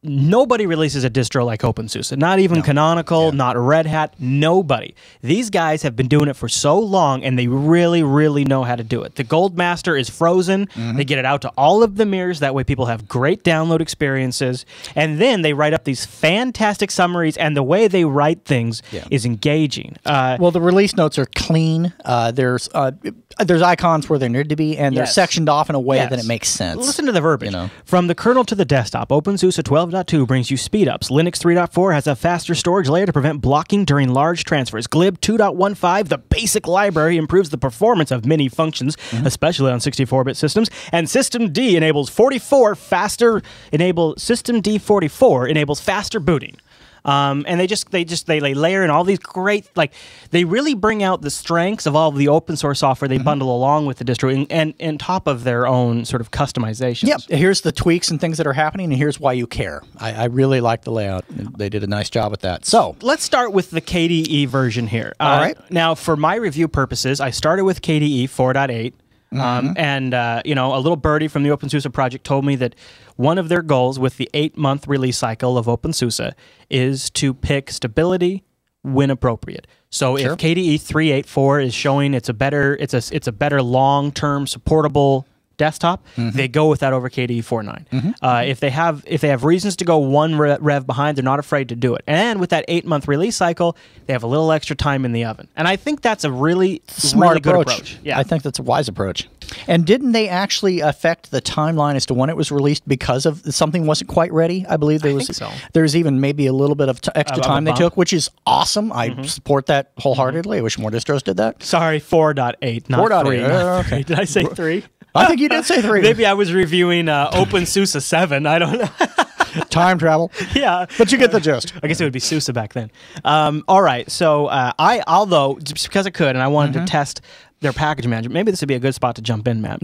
nobody releases a distro like openSUSE. Not even Canonical, not Red Hat, nobody. These guys have been doing it for so long, and they really, really know how to do it. The Gold Master is frozen. They get it out to all of the mirrors. That way people have great download experiences. And then they write up these fantastic summaries, and the way they write things is engaging. Well, the release notes are clean. There's icons where they need to be, and they're sectioned off in a way that it makes sense. Listen to the verbiage. From the kernel to the desktop, openSUSE 12.2 brings you speed-ups. Linux 3.4 has a faster storage layer to prevent blocking during large transfers. Glib 2.15, the basic library, improves the performance of many functions, especially on 64-bit systems. And Systemd enables Systemd 44 enables faster booting. And they layer in all these great, they really bring out the strengths of all of the open source software they bundle along with the distro and top of their own sort of customizations. Yep. Here's the tweaks and things that are happening, and here's why you care. I really like the layout. They did a nice job with that. So let's start with the KDE version here. All right. Now, for my review purposes, I started with KDE 4.8. And a little birdie from the openSUSE project told me that one of their goals with the 8-month release cycle of openSUSE is to pick stability when appropriate. So if KDE 3.8.4 is showing it's a better long-term supportable desktop, they go with that over KDE 4.9. If they have reasons to go one rev behind, they're not afraid to do it. And with that 8-month release cycle, they have a little extra time in the oven. And I think that's a really smart good approach. Yeah, I think that's a wise approach. And didn't they actually affect the timeline as to when it was released because of something wasn't quite ready? I believe there's even maybe a little bit of extra time they took, which is awesome. I support that wholeheartedly. I wish more distros did that. Sorry, 4.8, not 3. Okay. Did I say 3? I think you did say 3. Maybe I was reviewing openSUSE 7. I don't know. Time travel. Yeah. But you get the gist. I guess it would be SUSE back then. All right. So although, just because I could, and I wanted to test their package management, maybe this would be a good spot to jump in, Matt.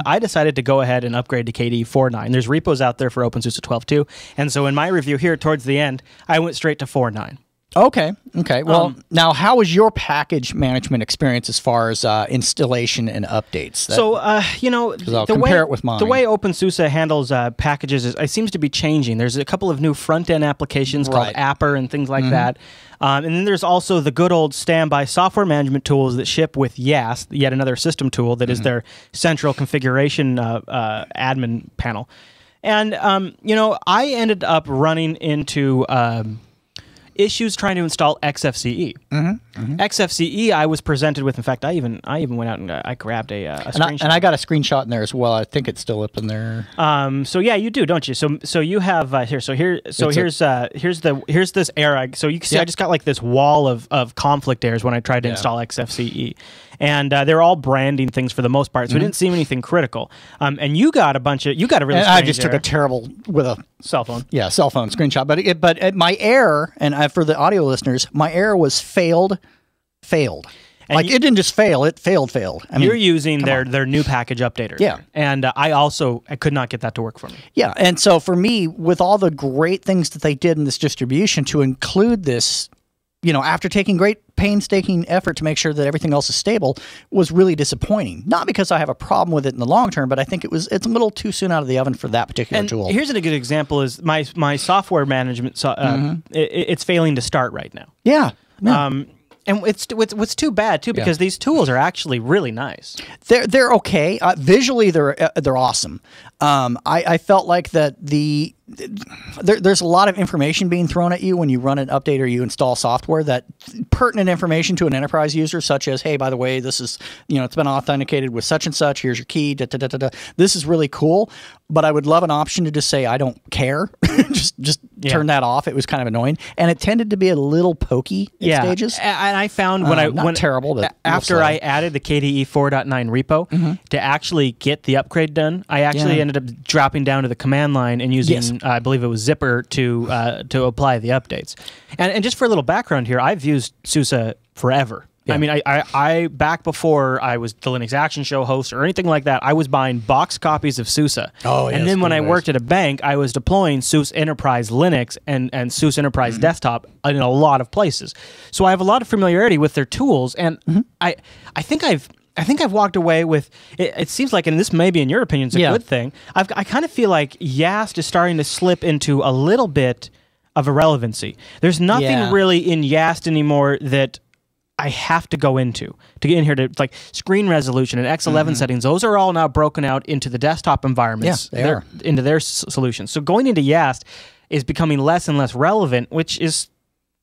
I decided to go ahead and upgrade to KDE 4.9. There's repos out there for openSUSE 12.2. And so in my review here towards the end, I went straight to 4.9. Okay. Well, now, how was your package management experience as far as installation and updates? Compare it with mine. The way openSUSE handles packages it seems to be changing. There's a couple of new front-end applications called Apper and things like that. And then there's also the good old standby software management tools that ship with YAS, yet another system tool that is their central configuration admin panel. And, I ended up running into... issues trying to install Xfce. Xfce, I was presented with. In fact, I even went out and I grabbed a screenshot. And I got a screenshot in there as well. I think it's still up in there. So yeah, you do, don't you? So you have here's this error. So you can see I just got like this wall of conflict errors when I tried to install Xfce. And they're all branding things for the most part, so we didn't see anything critical. And you got a really strange I just took error. a terrible with a cell phone. Yeah, cell phone screenshot. But my error, and for the audio listeners, my error was failed. And it didn't just fail; it failed. I mean, you're using their new package updater. Yeah, and I could not get that to work for me. Yeah, and so for me, with all the great things that they did in this distribution, to include this, after taking great painstaking effort to make sure that everything else is stable, was really disappointing. Not because I have a problem with it in the long term, but I think it's a little too soon out of the oven for that particular tool. Here's a good example: is my software management. It's failing to start right now. Yeah. And what's too bad too, because these tools are actually really nice. They're okay. Visually, they're awesome. I felt like that the there's a lot of information being thrown at you when you run an update or you install software, that pertinent information to an enterprise user, such as, hey, by the way, this is, it's been authenticated with such and such. Here's your key. Da, da, da, da, da. This is really cool, but I would love an option to just say, I don't care. just turn that off. It was kind of annoying, and it tended to be a little pokey at stages. And I found when terrible, but after I added the KDE 4.9 repo to actually get the upgrade done, I actually ended up dropping down to the command line and using, I believe it was Zipper to apply the updates. And just for a little background here, I've used SUSE forever. Yeah. I mean, I back before I was the Linux Action Show host or anything like that, I was buying box copies of SUSE. Oh, and then when I worked at a bank, I was deploying SUSE Enterprise Linux and SUSE Enterprise Desktop in a lot of places. So I have a lot of familiarity with their tools, and I think I've walked away with, it seems like, and this maybe in your opinion is a good thing, I kind of feel like YAST is starting to slip into a little bit of irrelevancy. There's nothing really in YAST anymore that I have to go into to get in here to, like, screen resolution and X11 settings. Those are all now broken out into the desktop environments, into their solutions. So going into YAST is becoming less and less relevant, which is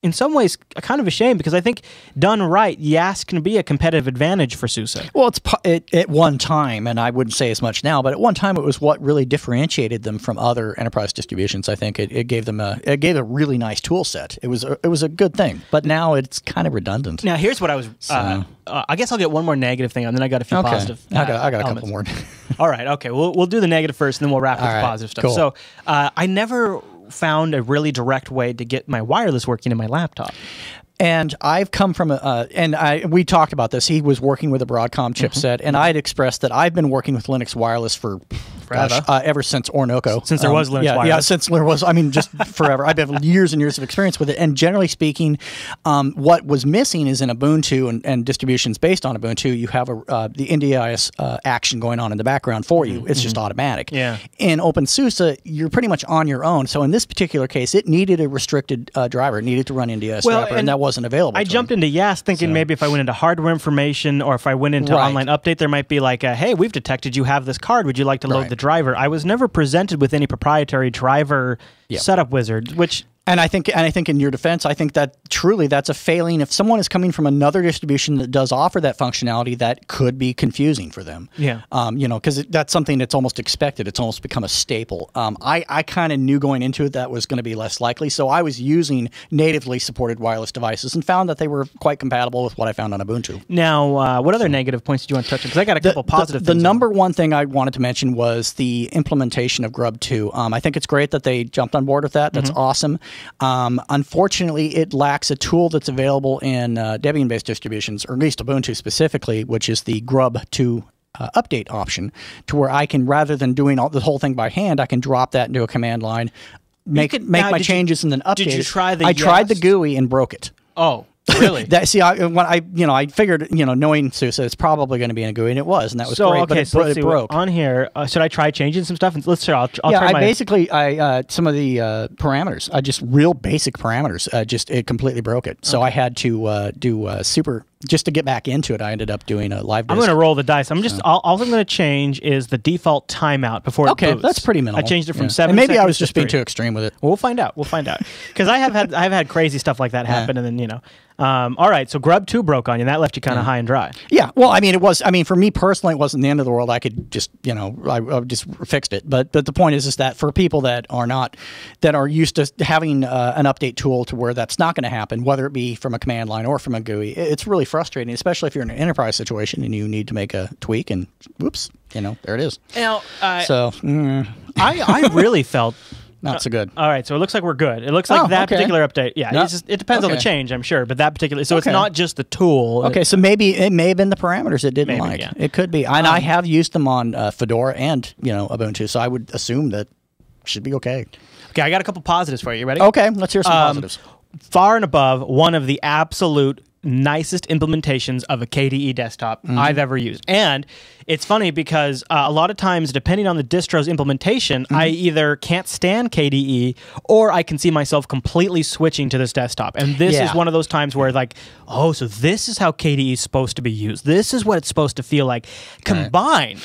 in some ways kind of a shame, because I think done right, YAST can be a competitive advantage for SUSE. Well, at one time, and I wouldn't say as much now, but at one time it was what really differentiated them from other enterprise distributions. I think it gave them a really nice tool set. It was a good thing, but now it's kind of redundant. Now here's what I was. I guess I'll get one more negative thing, and then I got a few positive. I got a couple more. All right. Okay. We'll do the negative first, and then we'll wrap with the positive stuff. Cool. So I never found a really direct way to get my wireless working in my laptop. And I've come from we talked about this. He was working with a Broadcom chipset, and I had expressed that I've been working with Linux wireless for ever since Orinoco. Since there was Linux wireless. Yeah, since there was, just forever. I've had years and years of experience with it. And generally speaking, what was missing is in Ubuntu and distributions based on Ubuntu, you have the NDIS action going on in the background for you. It's just automatic. Yeah. In openSUSE, you're pretty much on your own. So in this particular case, it needed a restricted driver. It needed to run NDIS driver, and that wasn't available. I jumped into YAST thinking maybe if I went into hardware information or if I went into online update, there might be like, hey, we've detected you have this card. Would you like to load the driver? I was never presented with any proprietary driver setup wizard, which... And I think in your defense, I think that truly that's a failing. If someone is coming from another distribution that does offer that functionality, that could be confusing for them. Yeah. Because that's something that's almost expected. It's almost become a staple. I kind of knew going into it that was going to be less likely. So I was using natively supported wireless devices and found that they were quite compatible with what I found on Ubuntu. Now, what other negative points did you want to touch on? Because I got a couple positive things. The number one thing I wanted to mention was the implementation of Grub 2. I think it's great that they jumped on board with that. That's awesome. Unfortunately, it lacks a tool that's available in Debian-based distributions, or at least Ubuntu specifically, which is the Grub 2 update option, to where I can, rather than doing the whole thing by hand, I can drop that into a command line, make my changes, and then update. Did you try the I tried the GUI and broke it. Oh. Really? I figured, knowing SUSE, it's probably going to be in a GUI, and it was, and that was great. Okay, but it broke. On here, should I try changing some stuff? Let's try. I'll try some of the parameters, just real basic parameters, it completely broke it. So I had to do just to get back into it. I ended up doing a live disk. I'm going to roll the dice. All I'm going to change is the default timeout before it boots. That's pretty minimal. I changed it from 7 and maybe seconds I was just being 3. too extreme with it. We'll find out. Because I've had crazy stuff like that happen, and then all right, so Grub 2 broke on you, and that left you kind of high and dry. Yeah, well, for me personally, it wasn't the end of the world. I could just, I just fixed it. But the point is that for people that are used to having an update tool to where that's not going to happen, whether it be from a command line or from a GUI, it's really frustrating, especially if you're in an enterprise situation and you need to make a tweak, and whoops, there it is. Now, I really felt... Not so good. All right, so it looks like we're good. It looks like particular update. Yeah, it depends on the change, I'm sure, but that particular... So it's not just the tool. Okay, so maybe it may have been the parameters it didn't like. Yeah. It could be. And I have used them on Fedora and, Ubuntu, so I would assume that should be okay. Okay, I got a couple positives for you. You ready? Okay, let's hear some positives. Far and above, one of the absolute nicest implementations of a KDE desktop I've ever used. And it's funny because a lot of times, depending on the distro's implementation, I either can't stand KDE or I can see myself completely switching to this desktop. And this is one of those times where like, oh, so this is how KDE is supposed to be used. This is what it's supposed to feel like. Combined,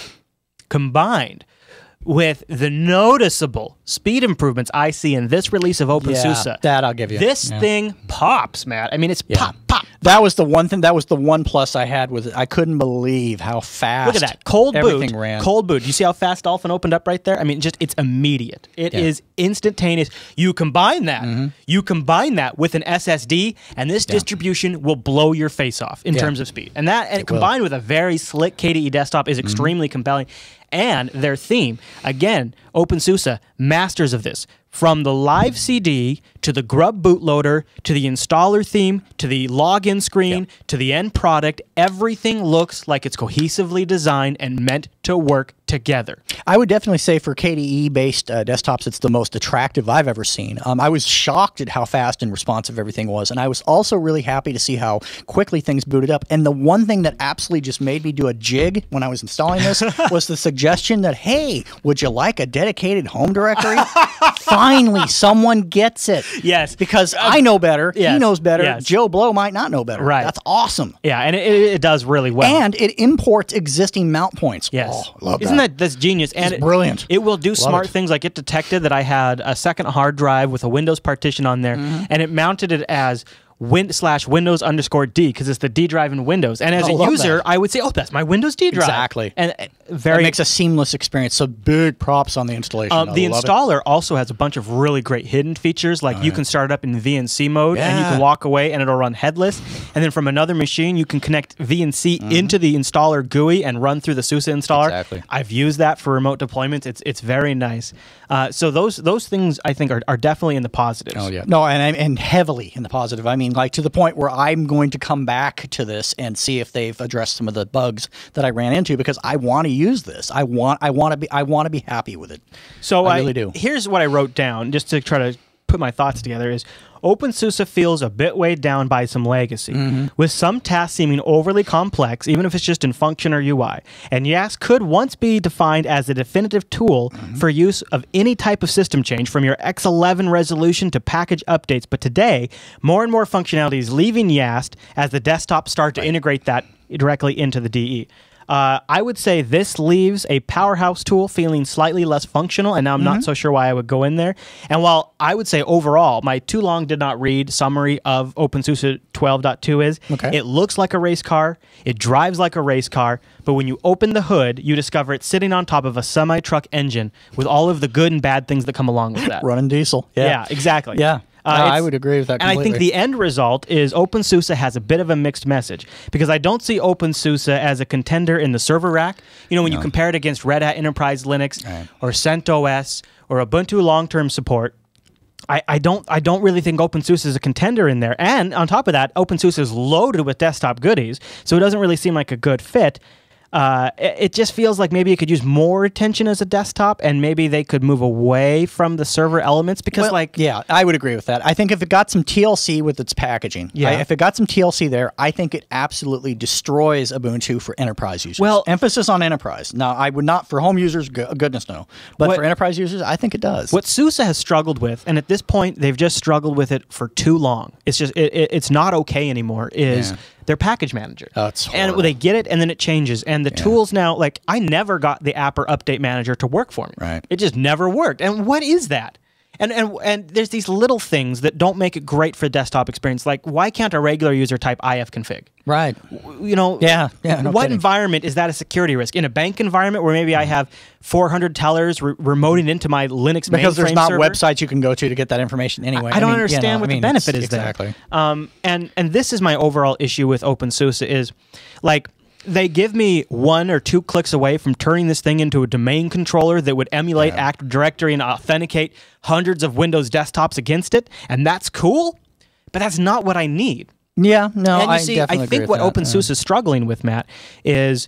with the noticeable speed improvements I see in this release of openSUSE. Yeah, that I'll give you. This thing pops, Matt. I mean, it's pop. That was the one thing. That was the one plus I had with it. I couldn't believe how fast. Look at that. Cold everything boot. ran. Cold boot. You see how fast Dolphin opened up right there? I mean, just it's immediate. It is instantaneous. You combine that. You combine that with an SSD, and this distribution will blow your face off in terms of speed. And that, combined with a very slick KDE desktop, is extremely compelling. And their theme, again, openSUSE, masters of this. From the live CD to the Grub bootloader to the installer theme to the login screen to the end product, everything looks like it's cohesively designed and meant to work together. I would definitely say for KDE-based desktops, it's the most attractive I've ever seen. I was shocked at how fast and responsive everything was, and I was also really happy to see how quickly things booted up. And the one thing that absolutely just made me do a jig when I was installing this was the suggestion that, hey, would you like a dedicated home directory? Finally, someone gets it. Yes. Because I know better, he knows better, yes. Joe Blow might not know better. Right. That's awesome. Yeah, and it does really well. And it imports existing mount points. Yes. Oh, love Isn't that's genius? And it's brilliant. It will do smart things, like it detected that I had a second hard drive with a Windows partition on there, and it mounted it as /Windows_D because it's the D drive in Windows. And as a user, I would say, oh, that's my Windows D drive. Exactly. And it makes a seamless experience. So big props on the installation. The installer also has a bunch of really great hidden features, like you can start it up in VNC mode and you can walk away and it'll run headless. And then from another machine, you can connect VNC into the installer GUI and run through the SUSE installer. Exactly. I've used that for remote deployments. It's very nice. So those things I think are definitely in the positives. Oh yeah. No, and heavily in the positive. I mean, like to the point where I'm going to come back to this and see if they've addressed some of the bugs that I ran into, because I want to use this. I want to be happy with it. So I really do. Here's what I wrote down just to try to put my thoughts together is openSUSE feels a bit weighed down by some legacy, with some tasks seeming overly complex, even if it's just in function or UI. And yes, could once be defined as a definitive tool for use of any type of system change, from your X11 resolution to package updates. But today, more and more functionality is leaving YAST as the desktop start to integrate that directly into the DE. I would say this leaves a powerhouse tool feeling slightly less functional, and now I'm not so sure why I would go in there. And while I would say overall, my too long did not read summary of openSUSE 12.2 is, it looks like a race car, it drives like a race car, but when you open the hood, you discover it's sitting on top of a semi-truck engine with all of the good and bad things that come along with that. Running diesel. Yeah, exactly. Yeah. I would agree with that completely. And I think the end result is openSUSE has a bit of a mixed message, because I don't see openSUSE as a contender in the server rack. You know, when you compare it against Red Hat Enterprise Linux or CentOS or Ubuntu long-term support, I don't really think openSUSE is a contender in there. And on top of that, openSUSE is loaded with desktop goodies, so it doesn't really seem like a good fit. It just feels like maybe it could use more attention as a desktop, and maybe they could move away from the server elements, because yeah, I would agree with that. I think if it got some TLC with its packaging, if it got some TLC there, I think it absolutely destroys Ubuntu for enterprise users. Well, emphasis on enterprise. Now, I would not for home users, goodness no, but for enterprise users, I think it does. What SUSE has struggled with, and at this point they've just struggled with it for too long, it's just it's not okay anymore, is their package manager. That's and they get it, and then it changes. And the tools now, like, I never got the app or update manager to work for me. Right. It just never worked. And what is that? And there's these little things that don't make it great for the desktop experience. Like, why can't a regular user type ifconfig? Right. You know, no what kidding. environment is that a security risk? In a bank environment where maybe I have 400 tellers remoting into my Linux mainframe because there's not server? websites you can go to get that information anyway. I don't understand what the benefit is exactly. there. And this is my overall issue with openSUSE is, like, they give me 1 or 2 clicks away from turning this thing into a domain controller that would emulate Active Directory and authenticate hundreds of Windows desktops against it, and that's cool, but that's not what I need. Yeah, no, and you see, I think what openSUSE is struggling with, Matt, is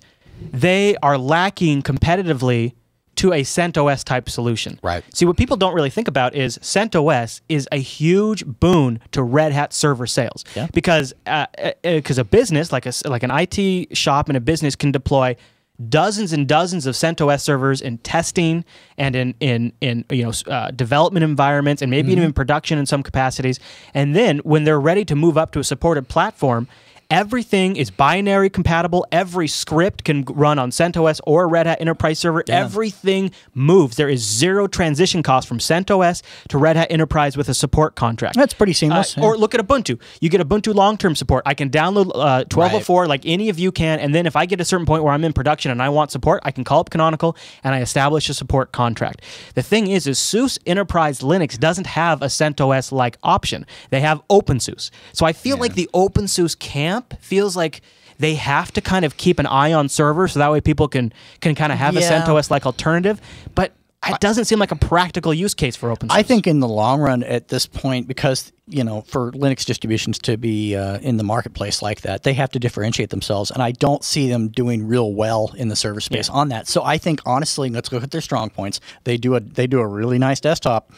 they are lacking competitively to a CentOS type solution. Right. See, what people don't really think about is CentOS is a huge boon to Red Hat server sales. Yeah. Because a business, like an IT shop and a business, can deploy dozens and dozens of CentOS servers in testing and in development environments, and maybe even in production in some capacities. And then when they're ready to move up to a supported platform, Everything is binary compatible. Every script can run on CentOS or Red Hat Enterprise Server. Yeah. Everything moves. There is zero transition cost from CentOS to Red Hat Enterprise with a support contract. That's pretty seamless. Or look at Ubuntu. You get Ubuntu long-term support. I can download 1204 like any of you can, and then if I get to a certain point where I'm in production and I want support, I can call up Canonical and I establish a support contract. The thing is SUSE Enterprise Linux doesn't have a CentOS-like option. They have openSUSE. So I feel like the openSUSE camp feels like they have to kind of keep an eye on servers so that way people can kind of have a CentOS-like alternative. But it doesn't seem like a practical use case for openSUSE. I think in the long run at this point, because, you know, for Linux distributions to be in the marketplace like that, they have to differentiate themselves. And I don't see them doing real well in the server space on that. So I think, honestly, let's look at their strong points. They do a really nice desktop.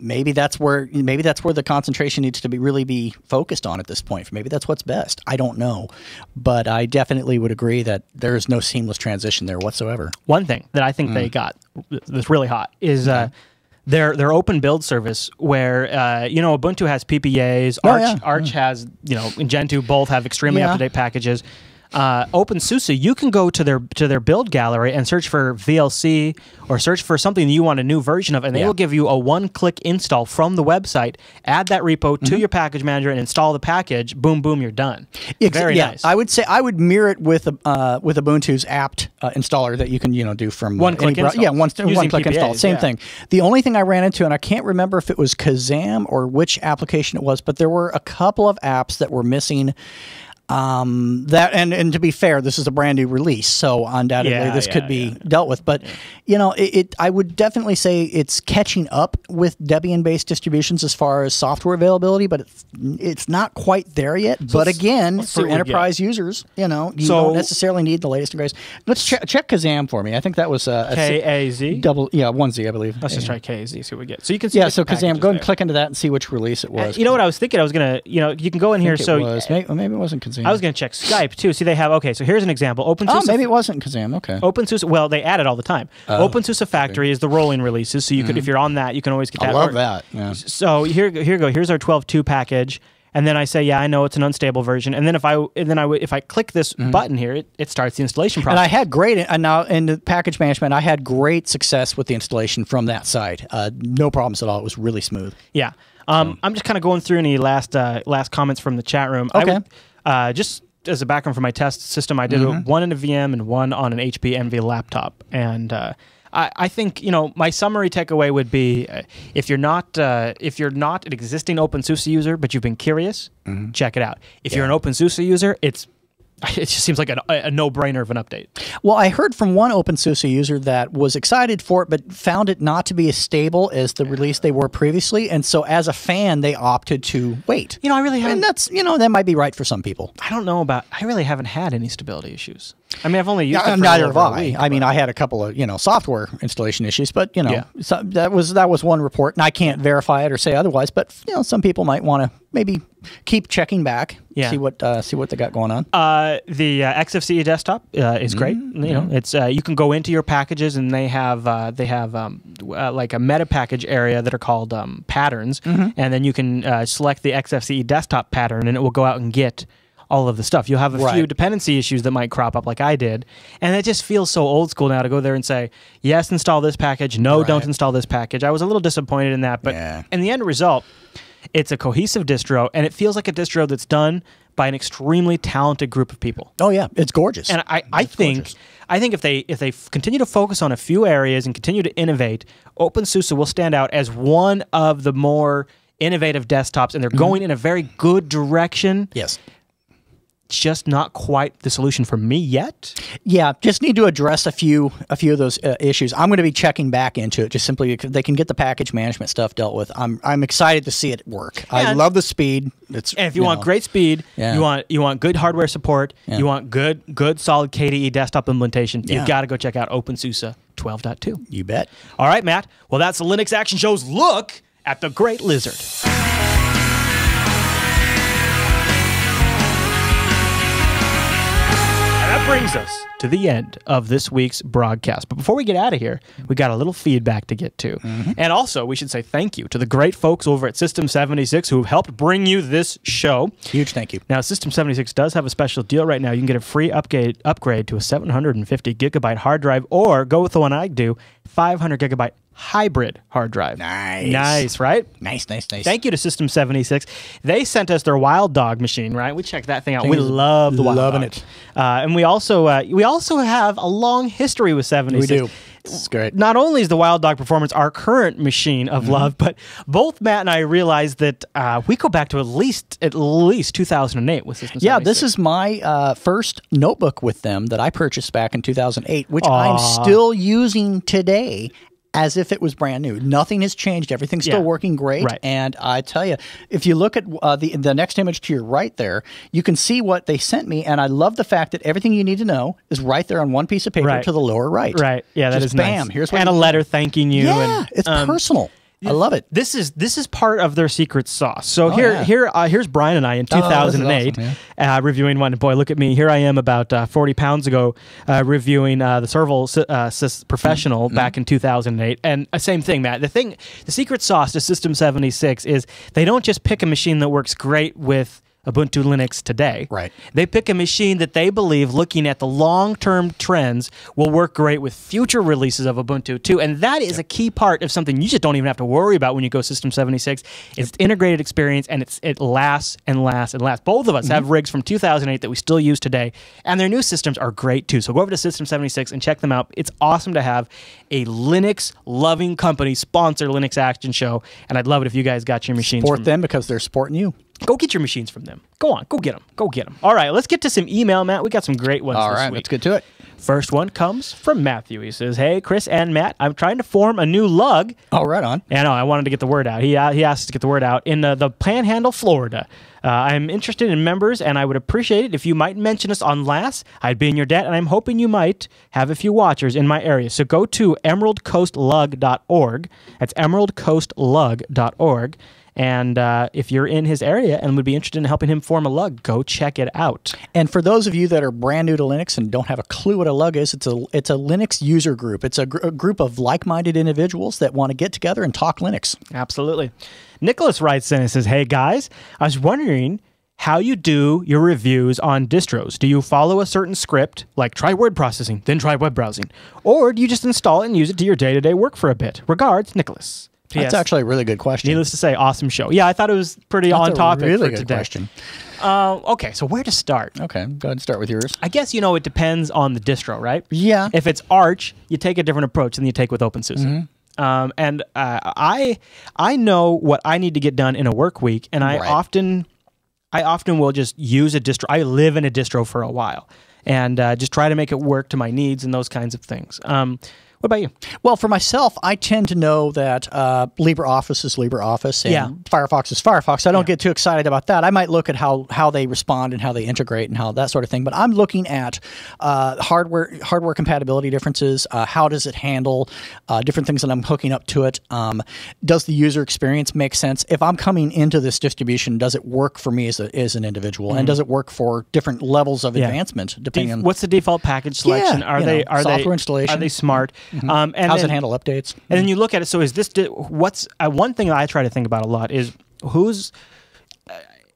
Maybe that's where the concentration needs to really be focused on at this point. Maybe that's what's best. I don't know, but I definitely would agree that there is no seamless transition there whatsoever. One thing that I think they got that's really hot is their open build service, where you know, Ubuntu has PPAs, Arch has, you know, and Gentoo both have extremely up to date packages. openSUSE, you can go to their build gallery and search for VLC or search for something you want a new version of, and they will give you a one-click install from the website. Add that repo to your package manager and install the package. Boom, boom, you're done. Very nice. I would say I would mirror it with Ubuntu's apt installer that you can do from one-click install. Yeah, one-click install. Same thing. The only thing I ran into, and I can't remember if it was Kazam or which application it was, but there were a couple of apps that were missing. That and to be fair, this is a brand new release, so undoubtedly this could be dealt with. But I would definitely say it's catching up with Debian-based distributions as far as software availability, but it's not quite there yet. So but again, for enterprise users, you don't necessarily need the latest and greatest. Let's check Kazam for me. I think that was KAZ. One Z, I believe. Let's just try KAZ. See what we get. So you can see. Yeah. So Kazam, go ahead and click into that and see which release it was. You know what I was thinking? I was gonna. You can go in here. So maybe it wasn't Kazam. I was going to check Skype too. See, they have, okay, so here's an example. openSUSE. Oh, maybe it wasn't Kazam. Okay. openSUSE, well, they add it all the time. openSUSE Factory is the rolling releases, so you could, if you're on that, you can always get that. I love that. Yeah. So here you go. Here's our 12.2 package, and then I say, yeah, I know it's an unstable version, and then if I click this button here, it starts the installation process. And I had now in the package management, I had great success with the installation from that side. No problems at all. It was really smooth. Yeah. I'm just kind of going through any last comments from the chat room. Okay. Just as a background for my test system, I did one in a VM and one on an HP Envy laptop. And I think, my summary takeaway would be if you're not an existing openSUSE user, but you've been curious, check it out. If you're an openSUSE user, it just seems like a no-brainer of an update. Well, I heard from one openSUSE user that was excited for it, but found it not to be as stable as the release they were previously, and so as a fan, they opted to wait. I really haven't. And that's that might be right for some people. I don't know about. I really haven't had any stability issues. I mean, I've only used it for neither have I. Week, I mean, I had a couple of software installation issues, but so that was one report, and I can't verify it or say otherwise. But some people might want to maybe keep checking back, see what they got going on. The Xfce Desktop is great. It's you can go into your packages, and they have like a meta package area that are called patterns, and then you can select the Xfce Desktop pattern, and it will go out and get all of the stuff. You'll have a few dependency issues that might crop up like I did, and it just feels so old school now to go there and say, yes, install this package, no, don't install this package. I was a little disappointed in that, but in the end result, it's a cohesive distro, and it feels like a distro that's done by an extremely talented group of people. Oh yeah, it's gorgeous. And I think if they continue to focus on a few areas and continue to innovate, openSUSE will stand out as one of the more innovative desktops, and they're going in a very good direction. Yes. Just not quite the solution for me yet. Yeah, just need to address a few of those issues. I'm going to be checking back into it just simply because they can get the package management stuff dealt with. I'm excited to see it work. I love the speed. And if you want great speed, you want good hardware support, you want good solid KDE desktop implementation, you've got to go check out openSUSE 12.2. You bet. All right, Matt. Well, that's the Linux Action Show's look at the Great Lizard. brings us to the end of this week's broadcast. But before we get out of here, we got a little feedback to get to. And also, we should say thank you to the great folks over at System76 who helped bring you this show. Huge thank you. Now, System76 does have a special deal right now. You can get a free upgrade to a 750 gigabyte hard drive, or go with the one I do, 500 gigabyte hybrid hard drive. Nice, right? Nice. Thank you to System76. They sent us their Wild Dog machine, right? We checked that thing out. We love the Wild Dog. Loving it. And we also have a long history with 76. We do. It's great. Not only is the Wild Dog Performance our current machine of love, but both Matt and I realized that we go back to at least 2008 with System 76. Yeah, this is my first notebook with them that I purchased back in 2008, which I'm still using today as if it was brand new. Nothing has changed. Everything's still working great. Right. And I tell you, if you look at the next image to your right there, you can see what they sent me. And I love the fact that everything you need to know is right there on one piece of paper to the lower right. Right. Yeah, that Just is bam. nice. Here's what and a letter thanking you. Yeah, and, it's personal. I love it. This is part of their secret sauce. So here's Brian and I in 2008 reviewing one. Boy, look at me. Here I am about 40 pounds ago reviewing the Serval Professional back in 2008. And same thing, Matt. The secret sauce to System 76 is they don't just pick a machine that works great with Ubuntu Linux today. Right. They pick a machine that they believe, looking at the long-term trends, will work great with future releases of Ubuntu too. And that is a key part of something you just don't even have to worry about when you go System 76. It's integrated experience, and it lasts and lasts and lasts. Both of us have rigs from 2008 that we still use today, and their new systems are great too. So go over to System 76 and check them out. It's awesome to have a Linux-loving company sponsor Linux Action Show, and I'd love it if you guys got your machines Support them because they're supporting you. Go get your machines from them. Go on. Go get them. Go get them. All right, let's get to some email, Matt. We got some great ones All this right, week. let's get to it. First one comes from Matthew. He says, "Hey, Chris and Matt, I'm trying to form a new lug." Oh, right on. I know. I wanted to get the word out. He asked us to get the word out in the Panhandle, Florida. I'm interested in members, and I would appreciate it if you might mention us on LAS. I'd be in your debt, and I'm hoping you might have a few watchers in my area. So go to emeraldcoastlug.org. That's emeraldcoastlug.org. And if you're in his area and would be interested in helping him form a lug, go check it out. And for those of you that are brand new to Linux and don't have a clue what a lug is, it's a Linux user group. It's a group of like-minded individuals that want to get together and talk Linux. Absolutely. Nicholas writes in and says, "Hey guys, I was wondering how you do your reviews on distros. Do you follow a certain script, like try word processing, then try web browsing? Or do you just install it and use it to your day-to-day work for a bit? Regards, Nicholas." That's actually a really good question. Needless to say, awesome show. Yeah, I thought it was pretty on topic really for good today. Question. Okay, so where to start? Okay, go ahead and start with yours. I guess, it depends on the distro, right? Yeah. If it's Arch, you take a different approach than you take with openSUSE. And I know what I need to get done in a work week, and I often will just use a distro. I live in a distro for a while, and just try to make it work to my needs and those kinds of things. What about you? Well, for myself, I tend to know that LibreOffice is LibreOffice and Firefox is Firefox. I don't get too excited about that. I might look at how they respond and how they integrate and how that sort of thing. But I'm looking at hardware compatibility differences. How does it handle different things that I'm hooking up to it? Does the user experience make sense? If I'm coming into this distribution, does it work for me as an individual? And does it work for different levels of advancement? Depending on what's the default package selection? Are they software installation? Are they smart? And how does it handle updates? And then you look at it. So is this what's one thing that I try to think about a lot is who's.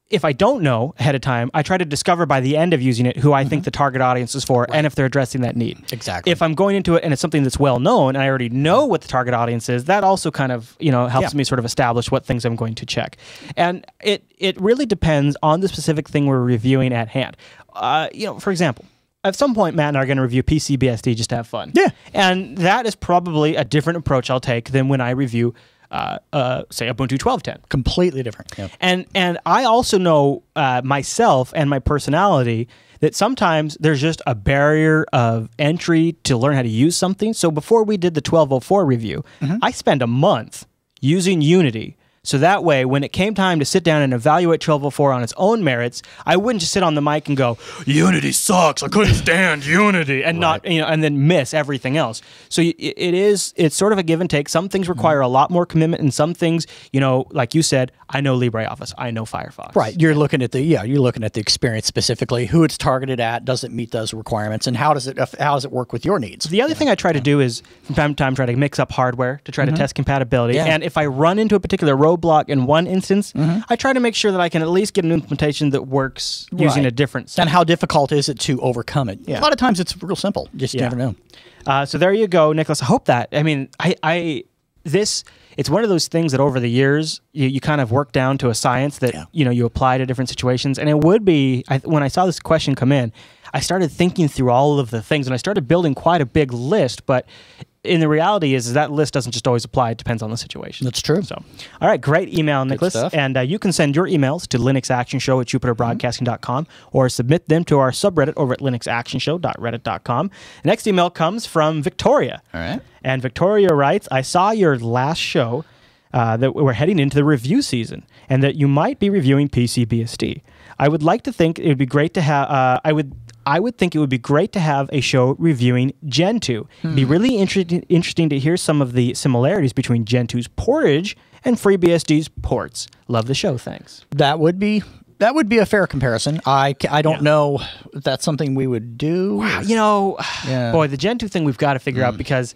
If I don't know ahead of time, I try to discover by the end of using it who I think the target audience is for and if they're addressing that need. Exactly. If I'm going into it and it's something that's well known and I already know what the target audience is, that also kind of helps me sort of establish what things I'm going to check. And it really depends on the specific thing we're reviewing at hand. For example, at some point, Matt and I are going to review PCBSD just to have fun. Yeah. And that is probably a different approach I'll take than when I review say Ubuntu 12.10. Completely different. Yeah. And I also know myself and my personality that sometimes there's just a barrier of entry to learn how to use something. So before we did the 1204 review, I spent a month using Unity So that way, when it came time to sit down and evaluate 1204 on its own merits, I wouldn't just sit on the mic and go, Unity sucks, I couldn't stand Unity, and not, and then miss everything else. So it's sort of a give and take. Some things require a lot more commitment, and some things, like you said, I know LibreOffice, I know Firefox. Right. You're looking at the experience specifically, who it's targeted at, does it meet those requirements, and how does it work with your needs? The other thing I try to do is from time to time try to mix up hardware to try to test compatibility. Yeah. And if I run into a particular roadblock in one instance, I try to make sure that I can at least get an implementation that works using a different set. And how difficult is it to overcome it? Yeah. A lot of times it's real simple. Just you never know. So there you go, Nicholas. I hope that. I mean, it's one of those things that over the years you kind of work down to a science that you apply to different situations. And it would be when I saw this question come in, I started thinking through all of the things, and I started building quite a big list. But in the reality is that list doesn't just always apply. It depends on the situation. That's true. So, all right, great email, Nicholas. And you can send your emails to linuxactionshow@jupiterbroadcasting.com or submit them to our subreddit over at linuxactionshow.reddit.com. The next email comes from Victoria. All right. And Victoria writes, I saw your last show that we're heading into the review season and that you might be reviewing PCBSD. I would like to think it would be great to have, I would think it would be great to have a show reviewing Gen 2. It'd be really interesting to hear some of the similarities between Gen 2's portage and FreeBSD's ports. Love the show, thanks. That would be a fair comparison. I don't know if that's something we would do. Wow, boy, the Gen 2 thing we've got to figure out because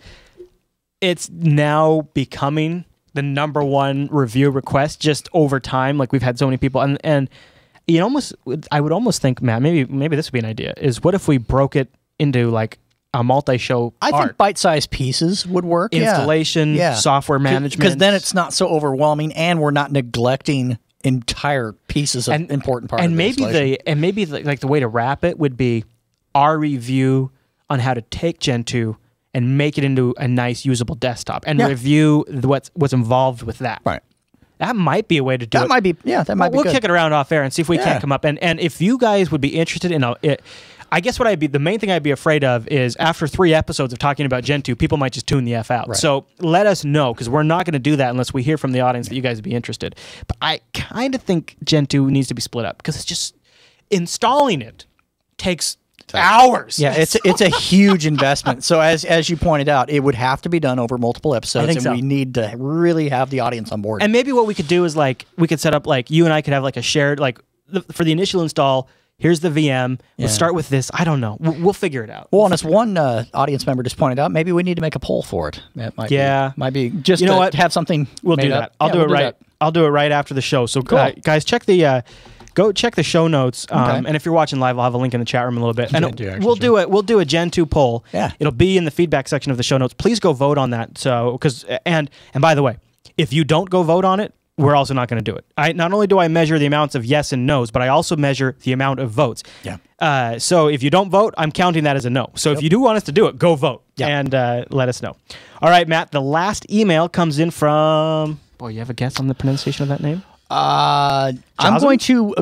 it's now becoming the #1 review request just over time. Like we've had so many people and I would almost think, Matt, maybe this would be an idea, is what if we broke it into like a multi-show I think bite-sized pieces would work. Installation, software management. Because then it's not so overwhelming and we're not neglecting entire pieces of important parts. And maybe the way to wrap it would be our review on how to take Gen 2 and make it into a nice usable desktop and review what's involved with that. Right. That might be a way to do it. That might be good. We'll kick it around off air and see if we can't come up. And if you guys would be interested in it, I guess the main thing I'd be afraid of is after 3 episodes of talking about Gen 2, people might just tune the F out. Right. So let us know, because we're not going to do that unless we hear from the audience that you guys would be interested. But I kind of think Gen 2 needs to be split up, because it's just installing it takes hours. Yeah, it's a huge investment. So as you pointed out, it would have to be done over multiple episodes, and we need to really have the audience on board. And maybe what we could do is we could set up you and I could have a shared for the initial install. Here's the VM. We'll start with this. I don't know. We'll figure it out. Well, and as one audience member just pointed out, maybe we need to make a poll for it. That might be just to have something. We'll do that. I'll do it right. I'll do it right after the show. So guys, check the. Go check the show notes, and if you're watching live, I'll have a link in the chat room a little bit. And we'll do a Gen 2 poll. Yeah, it'll be in the feedback section of the show notes. Please go vote on that. So, and by the way, if you don't go vote on it, we're also not going to do it. Not only do I measure the amounts of yes and no's, but I also measure the amount of votes. Yeah. So if you don't vote, I'm counting that as a no. So if you do want us to do it, go vote and let us know. All right, Matt. The last email comes in from. Boy, you have a guess on the pronunciation of that name? I'm going to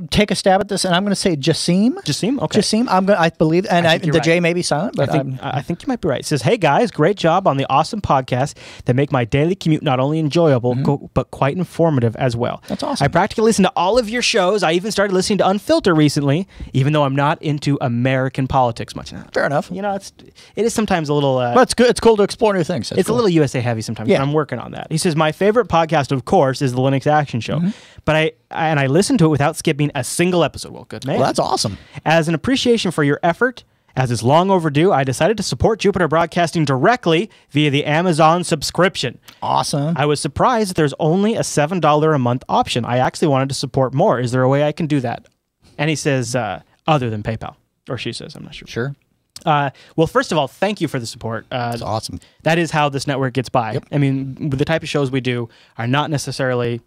take a stab at this, and I'm going to say Jassim. Jassim, okay. Jassim. I believe, and the J may be silent, but I think you might be right. It says, "Hey guys, great job on the awesome podcast that make my daily commute not only enjoyable but quite informative as well. That's awesome. I practically listen to all of your shows. I even started listening to Unfilter recently, even though I'm not into American politics much now. Fair enough. It is sometimes a little. But it's good. It's cool to explore new things. It's a little USA heavy sometimes. Yeah. But I'm working on that." He says, "My favorite podcast, of course, is the Linux Action Show, but I listen to it without skipping a single episode." Well, good man. Well, that's awesome. As an appreciation for your effort, as is long overdue, I decided to support Jupiter Broadcasting directly via the Amazon subscription. Awesome. I was surprised that there's only a $7 a month option. I actually wanted to support more. Is there a way I can do that? And he says, other than PayPal. Or she says, I'm not sure. Sure. Well, first of all, thank you for the support. That's awesome. That is how this network gets by. Yep. I mean, the type of shows we do are not necessarily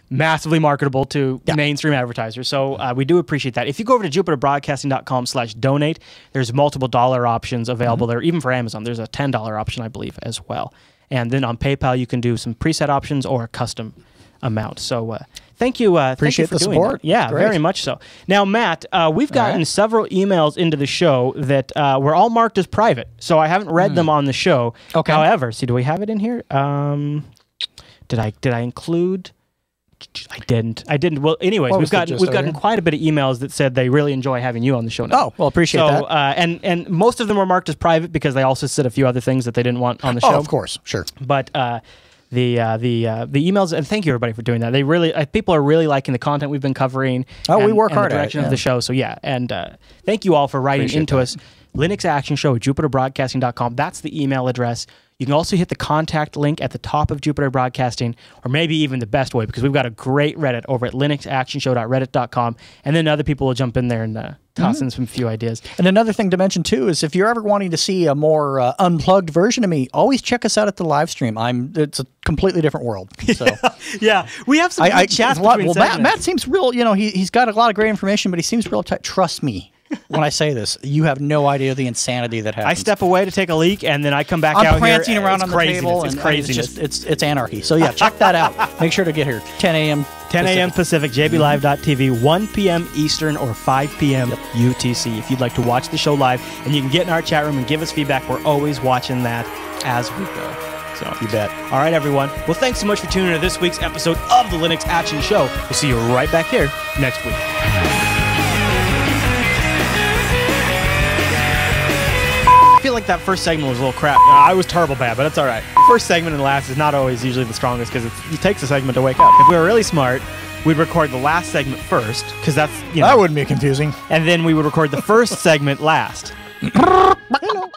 massively marketable to mainstream advertisers. So we do appreciate that. If you go over to jupiterbroadcasting.com/donate, there's multiple dollar options available there, even for Amazon. There's a $10 option, I believe, as well. And then on PayPal, you can do some preset options or a custom amount. So thank you. Appreciate thank you for the doing support. That. Yeah, great. Very much so. Now, Matt, we've gotten several emails into the show that were all marked as private. So I haven't read them on the show. Okay. However, do we have it in here? Did I include? I didn't. Well, anyways, we've gotten quite a bit of emails that said they really enjoy having you on the show now. Oh, well, appreciate that. And most of them were marked as private because they also said a few other things that they didn't want on the show. Oh, of course, sure. But the emails, and thank you everybody for doing that. They really people are really liking the content we've been covering. We work hard the direction of the show. So yeah, and thank you all for writing into us. Linux Action Show at JupiterBroadcasting.com. That's the email address. You can also hit the contact link at the top of Jupiter Broadcasting, or maybe even the best way, because we've got a great Reddit over at linuxactionshow.reddit.com, and then other people will jump in there and toss in some few ideas. And another thing to mention, too, is if you're ever wanting to see a more unplugged version of me, always check us out at the live stream. It's a completely different world. So. Yeah, we have some good chats between segments. Matt seems real, he's got a lot of great information, but he seems real tight. Trust me. When I say this, you have no idea the insanity that happens. I step away to take a leak, and then I come back out here. I'm prancing around on the table. It's craziness. It's anarchy. So yeah, check that out. Make sure to get here. 10 a.m. 10 a.m. Pacific, jblive.tv, 1 p.m. Eastern or 5 p.m. UTC. If you'd like to watch the show live, and you can get in our chat room and give us feedback, we're always watching that as we go. So you bet. All right, everyone. Well, thanks so much for tuning in to this week's episode of the Linux Action Show. We'll see you right back here next week. I feel like that first segment was a little crap. I was terrible bad, but that's all right. First segment and last is not always usually the strongest because it takes a segment to wake up. If we were really smart, we'd record the last segment first because that's, that wouldn't be confusing. And then we would record the first segment last. Hello.